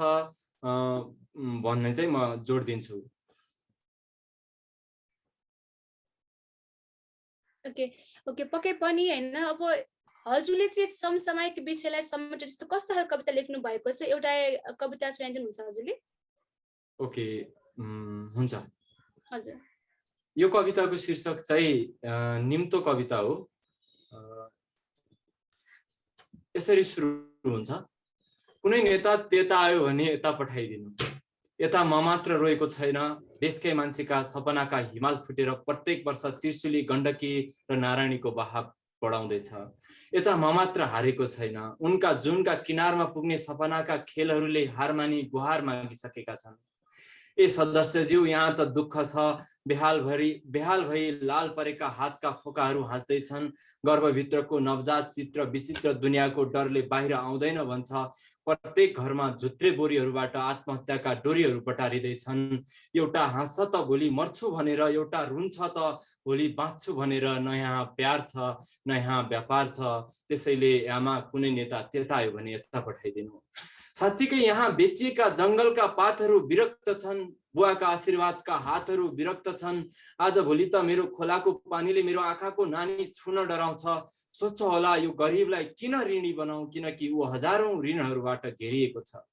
भन्ने चाहिँ म जोड दिन्छु। ओके ओके, पक्कै पनि हैन। अब हजुरले चाहिँ समसामयिक विषयलाई समेटेर जस्तो कस्तो खालको कविता लेख्नु भएको छ, एउटा कविता सुनाइदिनु हुन्छ हजुरले? ओके, हुन्छ हजुर। यो कविताको शीर्षक चाहिँ निम्तो कविता हो। यसरी सुरु हुन्छ। कुनै नेता त्यता आयो भने यता पठाइदिनु, यता म मात्र रोएको छैन, देशकै मान्छेका सपनाका हिमाल फुटेर प्रत्येक वर्ष त्रिशुली, गण्डकी र नारायणीको बहाव बढाउँदैछ। यता म मात्र हारेको छैन, उनका जुनका किनारमा पुग्ने सपनाका खेलहरूले हार मानी गुहार मागिसकेका छन्। ए सदस्यज्यू, यहाँ त दुःख छ, बेहाल भई लाल परेका हातका फोकाहरू हाँस्दैछन्। गर्भभित्रको नवजात चित्र विचित्र दुनियाँको डरले बाहिर आउँदैन भन्छ। प्रत्येक घरमा झुत्रे बोरीहरूबाट आत्महत्याका डोरीहरू बटारिँदैछन्। एउटा हाँस्छ त भोलि मर्छु भनेर, एउटा रुन्छ त भोलि बाँच्छु भनेर। न यहाँ प्यार छ न यहाँ व्यापार छ, त्यसैले आमा कुनै नेता त्यता आयो भने यता पठाइदिनु। साँच्चीकै यहाँ बेचिएका जङ्गलका पातहरू विरक्त छन्, बुवाका आशीर्वादका हातहरू विरक्त छन्। आज भोलि त मेरो खोलाको पानीले मेरो आँखाको नानी छुन डराउँछ। सोच्छ होला यो गरिबलाई किन ऋणी बनाऊ, किनकि ऊ हजारौं ऋणहरूबाट घेरिएको छ।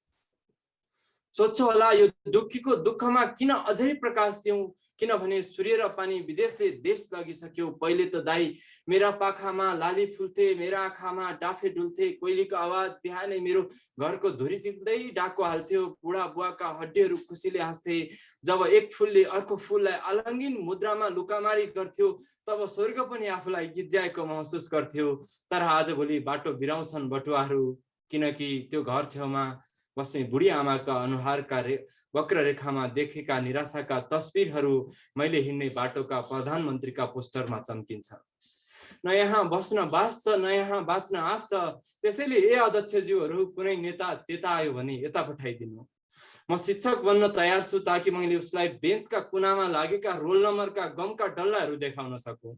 सोच्छ होला यो दुःखीको दुःखमा किन अझै प्रकाश दिउँ, किनभने सूर्य र पानी विदेशले देश लगिसक्यो। पहिले त दाई मेरा पाखामा लाली फुल्थे, मेरा आँखामा डाफे डुल्थे। कोइलीको आवाज बिहानै मेरो घरको धुरी चिप्दै डाको हाल्थ्यो। बुढा बुवाका हड्डीहरू खुसीले हाँस्थे। जब एक फुलले अर्को फुललाई आलङ्गिन मुद्रामा लुकामारी गर्थ्यो, तब स्वर्ग पनि आफूलाई गिज्याएको महसुस गर्थ्यो। तर आजभोलि बाटो बिराउँछन् बटुवाहरू, किनकि त्यो घर छेउमा बस्ने बुढी आमाका अनुहारका वक्ररेखामा देखेका निराशाका तस्बिरहरू मैले हिँड्ने बाटोका प्रधानमन्त्रीका पोस्टरमा चम्किन्छ। न यहाँ बस्न बास छ, न यहाँ बाँच्न आश छ। त्यसैले ए अध्यक्षज्यूहरू, कुनै नेता त्यता आयो भने यता पठाइदिनु। म शिक्षक बन्न तयार छु, ताकि मैले उसलाई बेन्चका कुनामा लागेका रोल नम्बरका गमका डल्लाहरू देखाउन सकूँ।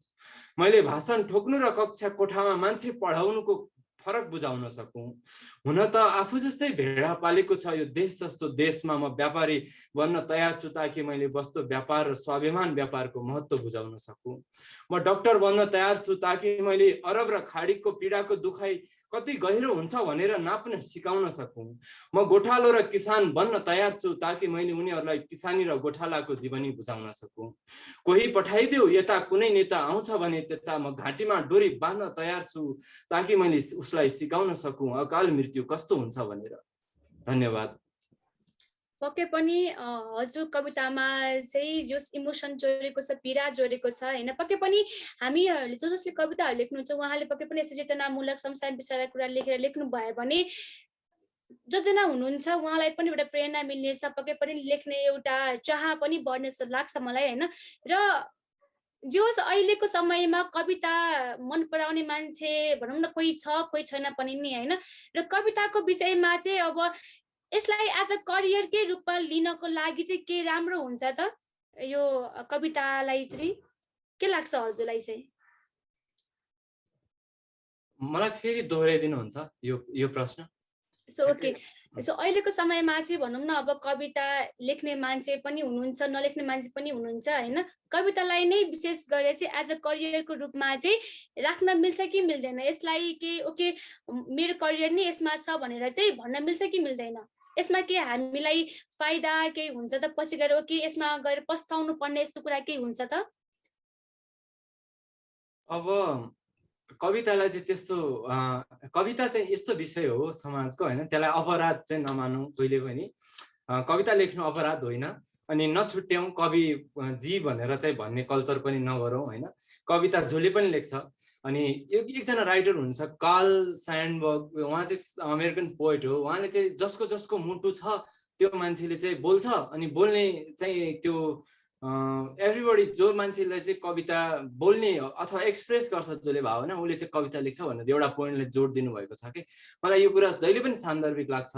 मैले भाषण ठोक्नु र कक्षा कोठामा मान्छे पढाउनुको फरक बुझाउन सकूँ। हुन त आफू जस्तै भेडा पालेको छ यो देश जस्तो देशमा म व्यापारी बन्न तयार छु, ताकि मैले वस्तु व्यापार र स्वाभिमान व्यापारको महत्त्व बुझाउन सकूँ। म डाक्टर बन्न तयार छु, ताकि मैले अरब र खाडीको पीडाको दुखाइ कति गहिरो हुन्छ भनेर नाप्न सिकाउन सकूँ। म गोठालो र किसान बन्न तयार छु, ताकि मैले उनीहरूलाई किसानी र गोठालाको जीवनी बुझाउन सकूँ। कोही पठाइदेऊ, यता कुनै नेता आउँछ भने त्यता म घाँटीमा डोरी बाँध्न तयार छु, ताकि मैले उसलाई सिकाउन सकूँ अकाल मृत्यु कस्तो हुन्छ भनेर। धन्यवाद। पक्कै पनि हजुर कवितामा चाहिँ जस इमोसन जोडेको छ, पीडा जोडेको छ हैन। पक्कै पनि हामीहरूले जसले कविताहरू लेख्नुहुन्छ उहाँले पक्कै पनि यस्तो चेतनामूलक संसार विषयका कुरा लेखेर लेख्नु भयो भने जजना हुनुहुन्छ उहाँलाई पनि एउटा प्रेरणा मिल्नेछ, पक्कै पनि लेख्ने एउटा चाह पनि बढ्ने जस्तो लाग्छ मलाई हैन। र जोस् अहिलेको समयमा कविता मन पराउने मान्छे भनौँ न कोही छ कोही छैन पनि नि हैन। र कविताको विषयमा चाहिँ अब यसलाई आज करियरकै रूपमा लिनको लागि चाहिँ के राम्रो हुन्छ त, यो कवितालाई चाहिँ के लाग्छ हजुरलाई चाहिँ? मलाई फेरि दोहोऱ्याइदिनुहुन्छ यो प्रश्न? ओके, अहिलेको समयमा चाहिँ भनौँ न अब कविता लेख्ने मान्छे पनि हुनुहुन्छ, नलेख्ने मान्छे पनि हुनुहुन्छ हैन। कवितालाई नै विशेष गरेर चाहिँ एज अ करियरको रूपमा चाहिँ राख्न मिल्छ कि मिल्दैन? यसलाई के ओके मेरो करियर नै यसमा छ भनेर चाहिँ भन्न मिल्छ कि मिल्दैन? यसमा के हामीलाई फाइदा केही हुन्छ त पछि गएर ओके यसमा गएर पस्ताउनु पर्ने यस्तो कुरा केही हुन्छ त? अब कवितालाई चाहिँ त्यस्तो कविता चाहिँ यस्तो विषय हो समाजको हैन, त्यसलाई अपराध चाहिँ नमानौँ कहिले पनि। कविता लेख्नु अपराध होइन, अनि नछुट्याउँ कवि जी भनेर चाहिँ भन्ने कल्चर पनि नगरौँ हैन। कविता जसले पनि लेख्छ, अनि एकजना राइटर हुनुहुन्छ कार्ल स्यान्डबर्ग, उहाँ चाहिँ अमेरिकन पोएट हो। उहाँले चाहिँ जसको मुटु छ त्यो मान्छेले चाहिँ बोल्छ, अनि बोल्ने चाहिँ त्यो एभ्रीबडी जो मान्छेलाई चाहिँ कविता बोल्ने अथवा एक्सप्रेस गर्छ जसले भावना उसले चाहिँ कविता लेख्छ भनेर एउटा पोइन्टले जोड दिनुभएको छ कि मलाई यो कुरा जहिले पनि सान्दर्भिक लाग्छ।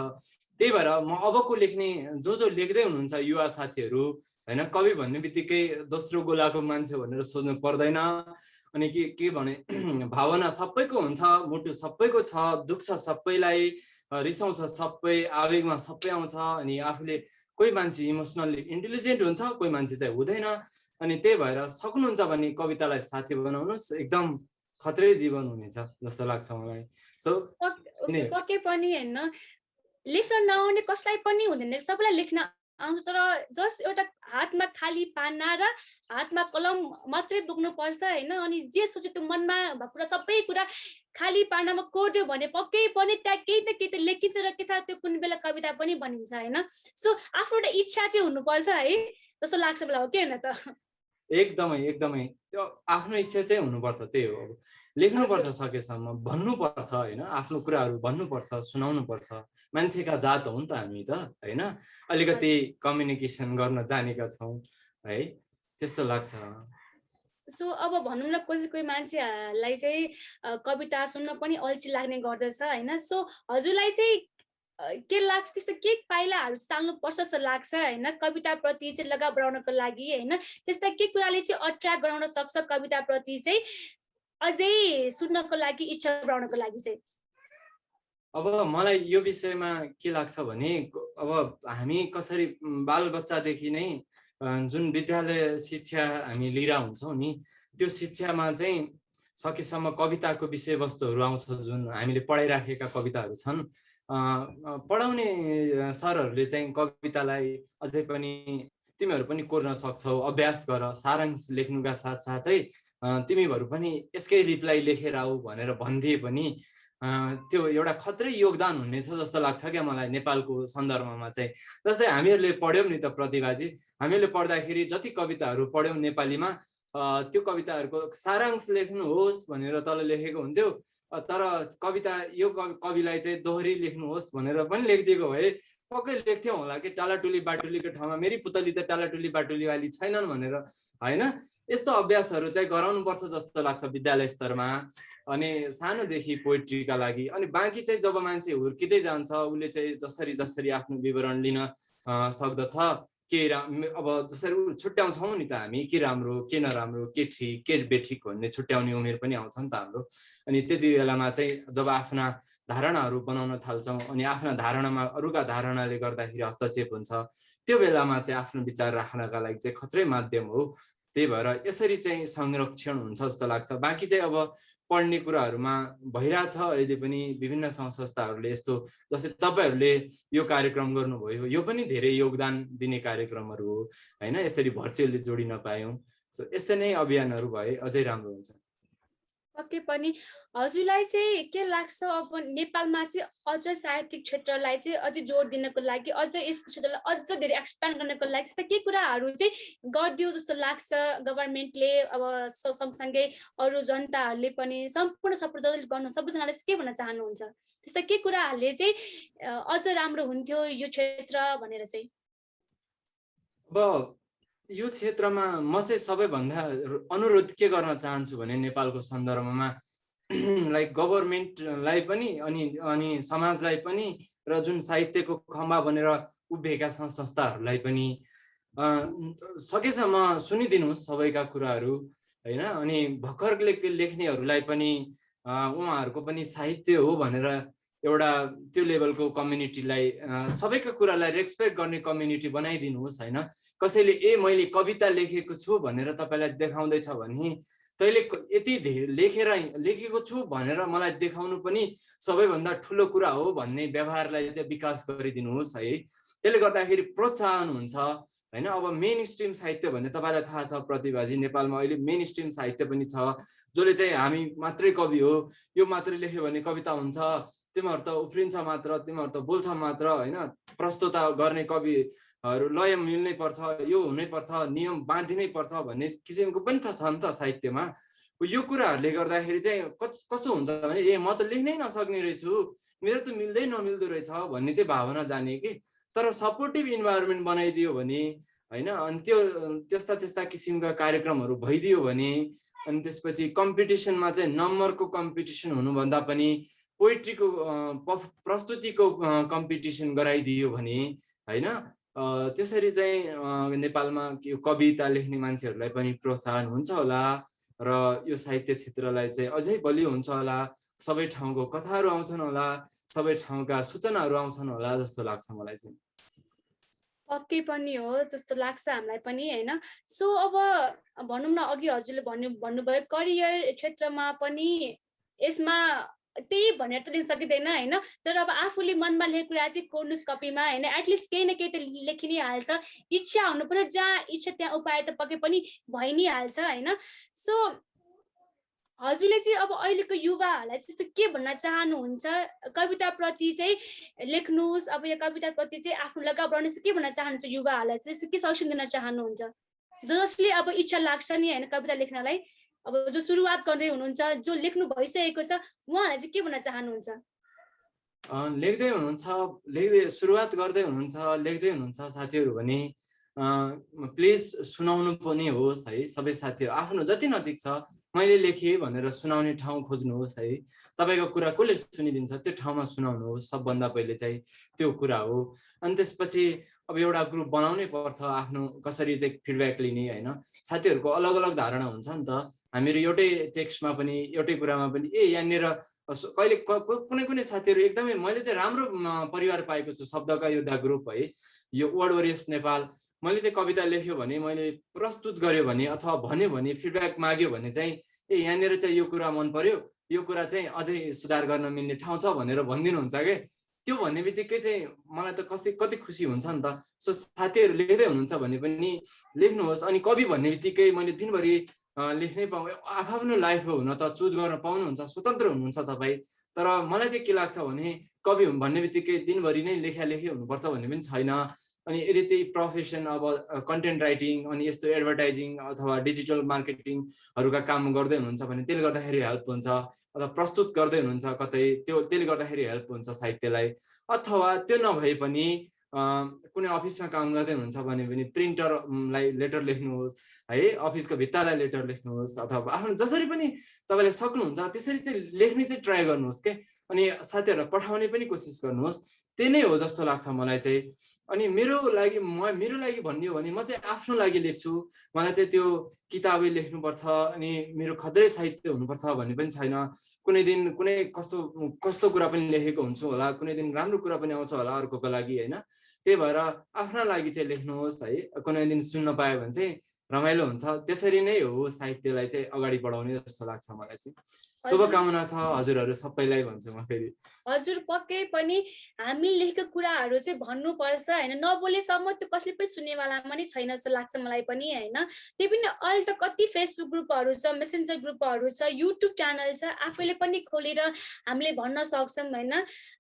त्यही भएर म अबको लेख्ने जो लेख्दै हुनुहुन्छ युवा साथीहरू होइन, कवि भन्ने बित्तिकै दोस्रो गोलाको मान्छे भनेर सोच्नु पर्दैन। अनि के भने भावना सबैको हुन्छ, मुटु सबैको छ, दुख्छ सबैलाई, रिसाउँछ सबै, आवेगमा सबै आउँछ। अनि आफूले कोही मान्छे इमोसनल्ली इन्टेलिजेन्ट हुन्छ, कोही मान्छे चाहिँ हुँदैन। अनि त्यही भएर सक्नुहुन्छ भने कवितालाई साथी बनाउनुहोस्, एकदम खत्रै जीवन हुनेछ जस्तो लाग्छ मलाई। सो पक्कै पनि होइन, लेख्न नआउने कसलाई पनि हुँदैन, सबैलाई लेख्न आउँछ, तर जस्ट एउटा हातमा खाली पाना र हातमा कलम मात्रै बोक्नु पर्छ होइन। अनि जे सोच्यो त्यो मनमा भएको कुरा सबै कुरा खाली पानामा कोर्दियो भने पक्कै पनि त्यहाँ केही न केही त लेखिन्छ र के थाहा त्यो कुन बेला कविता पनि बनिन्छ होइन। सो आफ्नो एउटा इच्छा चाहिँ हुनुपर्छ है जस्तो लाग्छ मलाई, हो कि होइन त? एकदमै त्यो आफ्नो इच्छा चाहिँ हुनुपर्छ, त्यही हो। लेख्नुपर्छ, सकेसम्म भन्नुपर्छ होइन, आफ्नो कुराहरू भन्नुपर्छ, सुनाउनुपर्छ। मान्छेका जात हो नि त हामी त होइन, अलिकति कम्युनिकेसन गर्न जानेका छौँ है, त्यस्तो लाग्छ। सो अब भनौँ न कोही मान्छेहरूलाई चाहिँ कविता सुन्न पनि अल्छी लाग्ने गर्दछ होइन। सो हजुरलाई चाहिँ के लाग्छ, त्यस्तो के पाइलाहरू चाल्नुपर्छ जस्तो लाग्छ होइन कविताप्रति चाहिँ लगाव बढाउनको लागि होइन? त्यस्ता के कुराले चाहिँ अट्र्याक्ट गराउन सक्छ कविताप्रति चाहिँ अझै सुन्नको लागि, इच्छा बढाउनको लागि चाहिँ? अब मलाई यो विषयमा के लाग्छ भने अब हामी कसरी बालबच्चादेखि नै जुन विद्यालय शिक्षा हामी लिएर हुन्छौँ नि, त्यो शिक्षामा चाहिँ सकेसम्म कविताको विषयवस्तुहरू आउँछ, जुन हामीले पढाइराखेका कविताहरू छन्। पढाउने सरहरूले चाहिँ कवितालाई अझै पनि तिमीहरू पनि कोर्न सक्छौ, अभ्यास गर, सारांश लेख्नुका साथसाथै तिमीहरू पनि यसकै रिप्लाई लेखेर आऊ भनेर भनिदिए पनि त्यो एउटा खत्रै योगदान हुनेछ जस्तो लाग्छ क्या मलाई नेपालको सन्दर्भमा चाहिँ। जस्तै हामीहरूले पढ्यौँ नि त प्रतिभाजी, हामीले पढ्दाखेरि जति कविताहरू पढ्यौँ नेपालीमा, त्यो कविताहरूको सारांश लेख्नुहोस् भनेर तल लेखेको हुन्थ्यो, तर कविता यो कविलाई चाहिँ दोहोरी लेख्नुहोस् भनेर पनि लेखिदिएको भए पक्कै लेख्थ्यौँ होला कि टालाटुली बाटुलीको ठाउँमा मेरी पुतली त टालाटुली बाटुलीवाली छैनन् भनेर होइन। यस्तो अभ्यासहरू चाहिँ गराउनुपर्छ जस्तो लाग्छ विद्यालय स्तरमा, अनि सानोदेखि पोइट्रीका लागि। अनि बाँकी चाहिँ जब मान्छे हुर्किँदै जान्छ उसले चाहिँ जसरी आफ्नो विवरण लिन सक्दछ, के अब जसरी छुट्याउँछौँ नि त हामी, के राम्रो के नराम्रो, के ठिक के बेठिक भन्ने छुट्याउने उमेर पनि आउँछ नि त हाम्रो। अनि त्यति बेलामा चाहिँ जब आफ्ना धारणाहरू बनाउन थाल्छौँ अनि आफ्ना धारणामा अरूका धारणाले गर्दाखेरि हस्तक्षेप हुन्छ, त्यो बेलामा चाहिँ आफ्नो विचार राख्नका लागि चाहिँ खत्रै माध्यम हो। त्यही भएर यसरी चाहिँ संरक्षण हुन्छ जस्तो लाग्छ। बाँकी चाहिँ अब पढ्ने कुराहरूमा भइरहेछ अहिले पनि विभिन्न संस्थाहरूले यस्तो, जस्तै तपाईँहरूले यो कार्यक्रम गर्नुभयो, यो पनि धेरै योगदान दिने कार्यक्रमहरू हो होइन, यसरी भर्चुअली जोडिन पायौँ। सो यस्तै नै अभियानहरू भए अझै राम्रो हुन्छ। पक्कै पनि। हजुरलाई चाहिँ के लाग्छ अब नेपालमा चाहिँ अझ साहित्यिक क्षेत्रलाई चाहिँ अझै जोड दिनको लागि, अझ यसको क्षेत्रलाई अझ धेरै एक्सप्यान्ड गर्नको लागि त्यस्ता के कुराहरू चाहिँ गरिदियो जस्तो लाग्छ गभर्मेन्टले, अब सँगसँगै अरू जनताहरूले पनि, सम्पूर्ण सपोर्ट जसले गर्नु, सबैजनाले के भन्न चाहनुहुन्छ? त्यस्ता के कुराहरूले चाहिँ अझ राम्रो हुन्थ्यो यो क्षेत्र भनेर चाहिँ? अब यो क्षेत्रमा म चाहिँ सबैभन्दा अनुरोध के गर्न चाहन्छु भने नेपालको सन्दर्भमा लाइक गभर्मेन्टलाई पनि अनि समाजलाई पनि र जुन साहित्यको खम्बा बनेर उभिएका संस्थाहरूलाई पनि सकेसम्म सुनिदिनुहोस् सबैका कुराहरू होइन। अनि भर्खर लेख्नेहरूलाई पनि उहाँहरूको पनि साहित्य हो भनेर एउटा त्यो लेभलको कम्युनिटीलाई, सबैका कुरालाई रेस्पेक्ट गर्ने कम्युनिटी बनाइदिनुहोस् होइन। कसैले मैले कविता लेखेको छु भनेर तपाईँलाई देखाउँदैछ भने तैँले यति धेरै लेखेको छु भनेर मलाई देखाउनु पनि सबैभन्दा ठुलो कुरा हो भन्ने व्यवहारलाई चाहिँ विकास गरिदिनुहोस् है। त्यसले गर्दाखेरि प्रोत्साहन हुन्छ होइन। अब मेन स्ट्रिम साहित्य भन्ने तपाईँलाई थाहा छ प्रतिभाजी, नेपालमा अहिले मेन स्ट्रिम साहित्य पनि छ जसले चाहिँ हामी मात्रै कवि हो, यो मात्रै लेख्यो भने कविता हुन्छ, तिमीहरू त उफ्रिन्छ मात्र, तिमीहरू त बोल्छ मात्र होइन, प्रस्तुत गर्ने कविहरू लय मिल्नै पर्छ, यो हुनै पर्छ, नियम बाँधिनै पर्छ भन्ने किसिमको पनि त छ नि त साहित्यमा। यो कुराहरूले गर्दाखेरि चाहिँ कस्तो हुन्छ भने ए म त लेख्नै नसक्ने रहेछु, मेरो त मिल्दै नमिल्दो रहेछ भन्ने चाहिँ भावना जाने कि। तर सपोर्टिभ इन्भाइरोमेन्ट बनाइदियो भने होइन, अनि त्यो त्यस्ता त्यस्ता किसिमका कार्यक्रमहरू भइदियो भने, अनि त्यसपछि कम्पिटिसनमा चाहिँ नम्बरको कम्पिटिसन हुनुभन्दा पनि पोइट्रीको प्रस्तुतिको कम्पिटिसन गराइदियो भने होइन, त्यसरी चाहिँ नेपालमा कविता लेख्ने मान्छेहरूलाई पनि प्रोत्साहन हुन्छ होला र यो साहित्य क्षेत्रलाई चाहिँ अझै बलियो हुन्छ होला, सबै ठाउँको कथाहरू आउँछन् होला, सबै ठाउँका सूचनाहरू आउँछन् होला जस्तो लाग्छ मलाई चाहिँ। पक्कै पनि हो जस्तो लाग्छ हामीलाई पनि होइन। सो अब भनौँ न, अघि हजुरले भन्नुभयो करियर क्षेत्रमा पनि यसमा त्यही भनेर त लेख्न सकिँदैन होइन, तर अब आफूले मनमा लेखेको कुरा चाहिँ कोर्नुस कपीमा होइन, एटलिस्ट केही न केही त लेखि नै हाल्छ। इच्छा हुनुपर्छ, जहाँ इच्छा त्यहाँ उपाय त पक्कै पनि भइ नै हाल्छ होइन। सो हजुरले चाहिँ अब अहिलेको युवाहरूलाई चाहिँ यस्तो के भन्न चाहनुहुन्छ, कविताप्रति चाहिँ लेख्नुहोस्, अब यो कविताप्रति चाहिँ आफ्नो लगाव बढाउनु के भन्न चाहनुहुन्छ युवाहरूलाई चाहिँ, यस्तो के सजेसन दिन चाहनुहुन्छ जसले अब इच्छा लाग्छ नि होइन कविता लेख्नलाई, अब जो सुरुवात गर्दै हुनुहुन्छ, जो लेख्नु भइसकेको छ, उहाँहरूलाई चाहिँ के भन्न चाहनुहुन्छ? लेख्दै हुनुहुन्छ, सुरुवात गर्दै हुनुहुन्छ, लेख्दै हुनुहुन्छ साथीहरू भने प्लिज सुनाउनु पनि होस् है। सबै साथीहरू आफ्नो जति नजिक छ मैले लेखेँ भनेर सुनाउने ठाउँ खोज्नुहोस् है। तपाईँको कुरा कसले सुनिदिन्छ त्यो ठाउँमा सुनाउनुहोस्, सबभन्दा पहिले चाहिँ त्यो कुरा हो। अनि त्यसपछि अब एउटा ग्रुप बनाउनै पर्छ, आफ्नो कसरी चाहिँ फिडब्याक लिने होइन। साथीहरूको अलग अलग धारणा हुन्छ नि त, हामीहरू एउटै टेक्स्टमा पनि एउटै कुरामा पनि यहाँनिर कहिले कुनै कुनै साथीहरू एकदमै मैले चाहिँ राम्रो परिवार पाएको छु, शब्दका योद्धा ग्रुप है, यो वर्ड वरियर्स नेपाल। मैले चाहिँ कविता लेख्यो भने, मैले प्रस्तुत गर्यो भने अथवा भन्यो भने, फिडब्याक माग्यो भने चाहिँ यहाँनिर चाहिँ यो कुरा मन पर्यो, यो कुरा चाहिँ अझै सुधार गर्न मिल्ने ठाउँ छ भनेर भनिदिनुहुन्छ के। त्यो भन्ने बित्तिकै चाहिँ मलाई त कति खुसी हुन्छ नि त। सो साथीहरू लेख्दै हुनुहुन्छ भने पनि लेख्नुहोस्। अनि कवि भन्ने बित्तिकै मैले दिनभरि लेख्नै पाउँ, आफ्नो लाइफ हो, हुन त चुज गर्न पाउनुहुन्छ, स्वतन्त्र हुनुहुन्छ तपाईँ। तर मलाई चाहिँ के लाग्छ भने कवि भन्ने बित्तिकै दिनभरि नै लेखी हुनुपर्छ भन्ने पनि छैन। अनि यदि त्यही प्रोफेसन अब कन्टेन्ट राइटिङ अनि यस्तो एडभर्टाइजिङ अथवा डिजिटल मार्केटिङहरूका काम गर्दै हुनुहुन्छ भने त्यसले गर्दाखेरि हेल्प हुन्छ, अथवा प्रस्तुत गर्दै हुनुहुन्छ कतै त्यसले गर्दाखेरि हेल्प हुन्छ साहित्यलाई। अथवा त्यो नभए पनि कुनै अफिसमा काम गर्दै हुनुहुन्छ भने पनि प्रिन्टरलाई लेटर लेख्नुहोस् है, अफिसको भित्तालाई लेटर लेख्नुहोस्, अथवा आफ्नो जसरी पनि तपाईँले सक्नुहुन्छ त्यसरी चाहिँ लेख्ने चाहिँ ट्राई गर्नुहोस् के। अनि साथीहरूलाई पठाउने पनि कोसिस गर्नुहोस्। त्यही नै हो जस्तो लाग्छ मलाई चाहिँ। अनि मेरो लागि भन्ने हो भने म चाहिँ आफ्नो लागि लेख्छु। मलाई चाहिँ त्यो किताबै लेख्नुपर्छ अनि मेरो खद्रै साहित्य हुनुपर्छ भन्ने पनि छैन। कुनै दिन कुनै कस्तो कुरा पनि लेखेको हुन्छु होला, कुनै दिन राम्रो कुरा पनि आउँछ होला अर्कोको लागि होइन। त्यही भएर आफ्ना लागि चाहिँ लेख्नुहोस् है। कुनै दिन सुन्न पायो भने चाहिँ रमाइलो हुन्छ। त्यसरी नै हो साहित्यलाई चाहिँ अगाडि बढाउने जस्तो लाग्छ मलाई चाहिँ। शुभकामना छ हजुरहरू सबैलाई भन्छु म फेरि। हजुर पक्कै पनि हामी लेखेको कुराहरू चाहिँ भन्नुपर्छ होइन, नबोलेसम्म त्यो कसले पनि सुन्नेवाला पनि छैन जस्तो लाग्छ मलाई पनि होइन। त्यही पनि अहिले त कति फेसबुक ग्रुपहरू छ, मेसेन्जर ग्रुपहरू छ, युट्युब च्यानल छ, आफैले पनि खोलेर हामीले भन्न सक्छौँ होइन,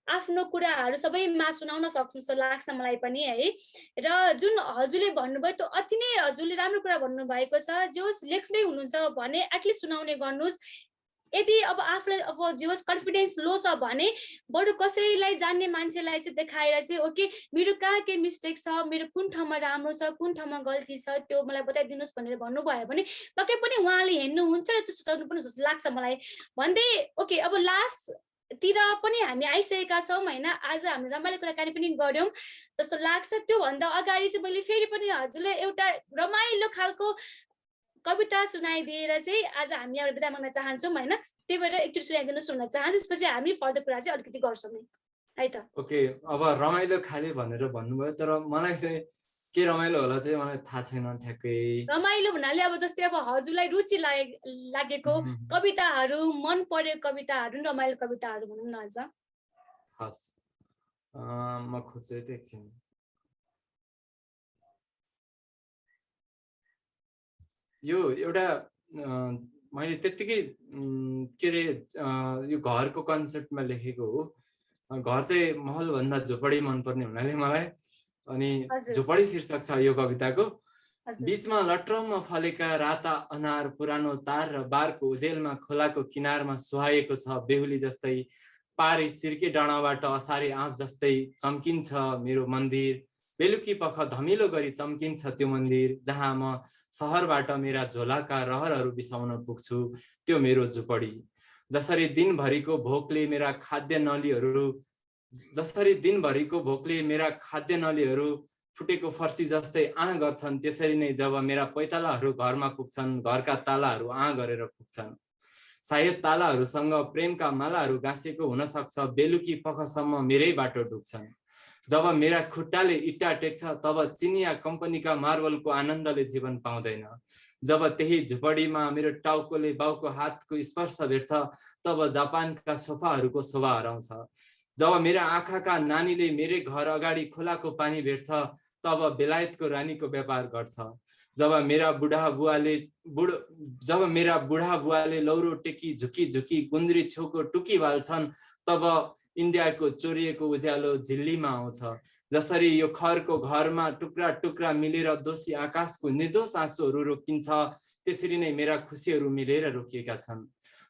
आफ्नो कुराहरू सबैमा सुनाउन सक्छौँ जस्तो लाग्छ मलाई पनि है। र जुन हजुरले भन्नुभयो त्यो अति नै हजुरले राम्रो कुरा भन्नुभएको छ, जो लेख्दै हुनुहुन्छ भने एटलिस्ट सुनाउने गर्नुहोस्। यदि अब आफूलाई अब जे होस् कन्फिडेन्स लो छ भने बरु कसैलाई जान्ने मान्छेलाई चाहिँ देखाएर चाहिँ ओके मेरो कहाँ के मिस्टेक छ, मेरो कुन ठाउँमा राम्रो छ, कुन ठाउँमा गल्ती छ, त्यो मलाई बताइदिनुहोस् भनेर भन्नुभयो भने पक्कै पनि उहाँले हेर्नुहुन्छ र त्यो सुधार्नु पनि जस्तो लाग्छ मलाई भन्दै। ओके अब लास्टतिर पनि हामी आइसकेका छौँ होइन, आज हामी रमाइलो कुराकानी पनि गऱ्यौँ जस्तो लाग्छ। त्योभन्दा अगाडि चाहिँ मैले फेरि पनि हजुरलाई एउटा रमाइलो खालको कविता सुनाइदिएर चाहिँ आज हामी यहाँ बिदा माग्न चाहन्छौँ होइन। त्यही भएर एकचोटि सुनाइदिनुहोस् भन्न चाहन्छु, त्यसपछि हामी फर्दर कुरा चाहिँ अलिकति गर्छौँ है त। ओके, अब रमाइलो खाले भनेर भन्नुभयो, तर मलाई चाहिँ के रमाइलो होला चाहिँ मलाई थाहा छैन ठ्याक्कै। रमाइलो भन्नाले अब जस्तै अब हजुरलाई रुचि लागेको कविताहरू, मन परेको कविताहरू, रमाइलो कविताहरू भनौँ न अझ। हस्, म खोज्छु है त एकछिन। यो एउटा मैले त्यत्तिकै के अरे यो घरको कन्सेप्टमा लेखेको हो। घर चाहिँ महलभन्दा झोपडी मनपर्ने हुनाले मलाई, अनि झोपडी शीर्षक छ यो कविताको। बीचमा लट्रममा फलेका राता अनार पुरानो तार र बारको उजेलमा खोलाको किनारमा सुहाएको छ बेहुली जस्तै। पारी सिर्के डाँडाबाट असारे आँप जस्तै चम्किन्छ मेरो मन्दिर। बेलुकी पख धमिलो गरी चम्किन्छ त्यो मन्दिर जहाँ म सहरबाट मेरा झोलाका रहरहरू बिसाउन पुग्छु त्यो मेरो झुपडी। जसरी दिनभरिको भोकले मेरा खाद्य नलीहरू फुटेको फर्सी जस्तै आँ गर्छन् त्यसरी नै जब मेरा पैतालाहरू घरमा पुग्छन् घरका तालाहरू आँ गरेर पुग्छन्। सायद तालाहरूसँग प्रेमका मालाहरू गाँसेको हुन सक्छ बेलुकी पखसम्म मेरै बाटो ढुक्छन्। जब मेरा खुट्टाले इट्टा टेक्छ तब चिनिया कम्पनीका मार्बलको आनन्दले जीवन पाउँदैन। जब त्यही झुपडीमा मेरो टाउकोले बाउको हातको स्पर्श भेट्छ तब जापानका सोफाहरूको शोभा हराउँछ। जब मेरा आँखाका नानीले मेरै घर अगाडि खोलाको पानी भेट्छ तब बेलायतको रानीको व्यापार गर्छ। जब मेरा बुढा बुवाले लौरो टेकी झुकी झुकी गुन्द्री छेउको टुकी बाल्छन् तब इन्डियाको चोरिएको उज्यालो झिल्लीमा आउँछ। जसरी यो खरको घरमा टुक्रा टुक्रा मिलेर दोषी आकाशको निर्दोष आँसुहरू रोकिन्छ त्यसरी नै मेरा खुसीहरू मिलेर रोकिएका छन्।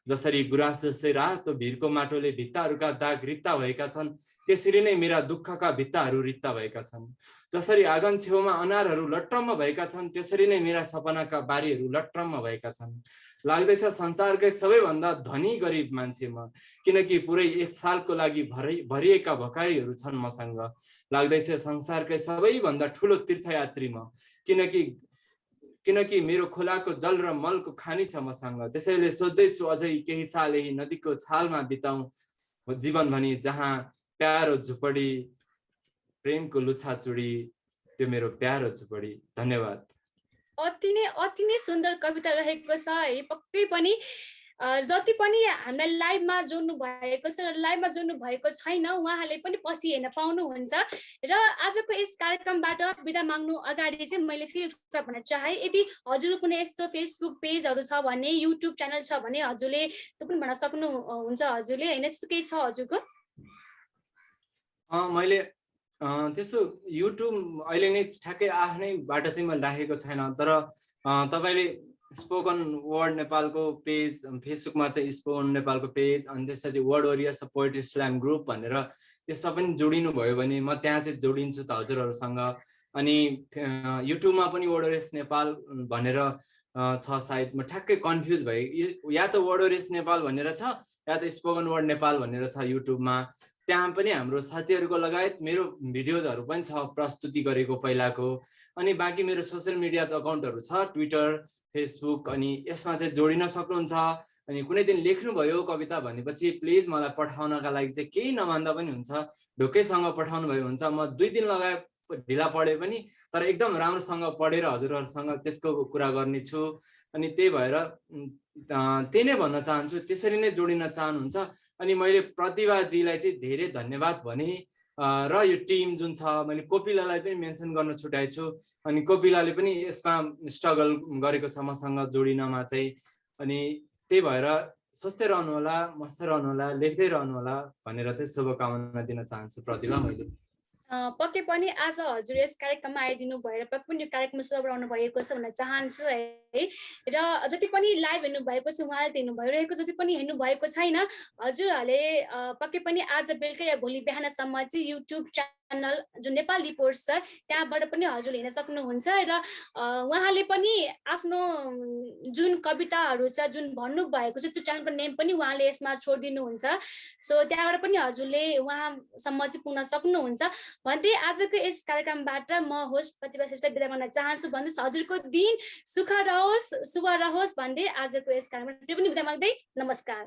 जसरी गुराँस जस्तै रातो भिरको माटोले भित्ताहरूका दाग रित्ता भएका छन् त्यसरी नै मेरा दुःखका भित्ताहरू रित्ता भएका छन्। जसरी आँगन छेउमा अनारहरू लट्रम्म भएका छन् त्यसरी नै मेरा सपनाका बारीहरू लट्रम्म भएका छन्। लाग्दैछ संसारकै सबैभन्दा धनी गरिब मान्छे म किनकि पुरै 1 सालको लागि भरिएका भकारीहरू छन् मसँग। लाग्दैछ संसारकै सबैभन्दा ठुलो तीर्थयात्री म किनकि मेरो खोलाको जल र मलको खानी छ मसँग। त्यसैले सोच्दैछु अझै केही साल यही नदीको छालमा बिताउँ जीवन भनी जहाँ प्यारो झुपडी प्रेमको लुछाचुडी त्यो मेरो प्यारो झुपडी। धन्यवाद। अति नै सुन्दर कविता रहेको छ है। पक्कै पनि जति पनि हामीलाई लाइभमा जोड्नु भएको छ र लाइभमा जोड्नु भएको छैन उहाँहरूले पनि पछि हेर्न पाउनुहुन्छ। र आजको यस कार्यक्रमबाट बिदा माग्नु अगाडि चाहिँ मैले फेरि कुरा भन्न चाहे यदि हजुरको कुनै यस्तो फेसबुक पेजहरू छ भने युट्युब च्यानल छ भने हजुरले त्यो पनि भन्न सक्नुहुन्छ हजुरले हैन त्यस्तो केही छ हजुरको? मैले त्यस्तो युट्युब अहिले नै ठ्याक्कै आफ्नैबाट चाहिँ मैले राखेको छैन तर तपाईले स्पोकन वर्ड नेपालको पेज फेसबुकमा चाहिँ स्पोकन नेपालको पेज अनि त्यसपछि word warriors poetry slam group भनेर त्यसमा पनि जोडिनु भयो भने म त्यहाँ चाहिँ जोडिन्छु त हजुरहरूसँग। अनि युट्युबमा पनि वर्ड वरियर्स नेपाल भनेर छ सायद म ठ्याक्कै कन्फ्युज भए या त वर्ड वरियर्स नेपाल भनेर छ या त स्पोकन वर्ड नेपाल भनेर छ युट्युबमा। त्यहाँ पनि हाम्रो साथीहरूको लगायत मेरो भिडियोजहरू पनि छ प्रस्तुति गरेको पहिलाको। अनि बाँकी मेरो सोसियल मिडिया अकाउन्टहरू छ ट्विटर फेसबुक अनि यसमा चाहिँ जोडिन सक्नुहुन्छ। अनि कुनै दिन लेख्नुभयो कविता भनेपछि प्लिज मलाई पठाउनका लागि चाहिँ केही नमान्दा पनि हुन्छ ढोकैसँग पठाउनु भयो हुन्छ म 2 दिन लगाए ढिला पढे पनि तर एकदम राम्रोसँग पढेर हजुरहरूसँग त्यसको कुरा गर्नेछु। अनि त्यही भएर त्यही नै भन्न चाहन्छु त्यसरी नै जोडिन चाहनुहुन्छ। अनि मैले प्रतिभाजीलाई चाहिँ धेरै धन्यवाद भने र यो टिम जुन छ मैले कोपिलालाई पनि मेन्सन गर्न छुटाएको छु। अनि कोपिलाले पनि यसमा स्ट्रगल गरेको छ मसँग जोडिनमा चाहिँ। अनि त्यही भएर सोच्दै रहनु होला मस्दै रहनु होला लेख्दै रहनु होला भनेर चाहिँ शुभकामना दिन चाहन्छु प्रतिभा मैले। पक्कै पनि आज हजुर यस कार्यक्रममा आइदिनु भएर पक्कै पनि यो कार्यक्रम शोभा बढाउनु भएको छ भन्न चाहन्छु है। र जति पनि लाइभ हेर्नु भएको छ उहाँले हेर्नु भइरहेको जति पनि हेर्नु भएको छैन हजुरहरूले पक्कै पनि आज बेलुका या भोलि बिहानसम्म चाहिँ युट्युब च्यानल जुन नेपाल रिपोर्ट्स छ त्यहाँबाट पनि हजुरले हेर्न सक्नुहुन्छ। र उहाँले पनि आफ्नो जुन कविताहरू छ जुन भन्नुभएको छ त्यो च्यानलको नेम पनि उहाँले यसमा छोडिदिनुहुन्छ। सो त्यहाँबाट पनि हजुरले उहाँसम्म चाहिँ पुग्न सक्नुहुन्छ भन्दै आजको यस कार्यक्रमबाट म होस्ट प्रतिभा श्रेष्ठ बिदा गर्न चाहन्छु भन्दै हजुरको दिन सुख रहोस् शुभ रहोस् भन्दै आजको यस कार्यक्रमबाट फेरि पनि बिदा माग्दै नमस्कार।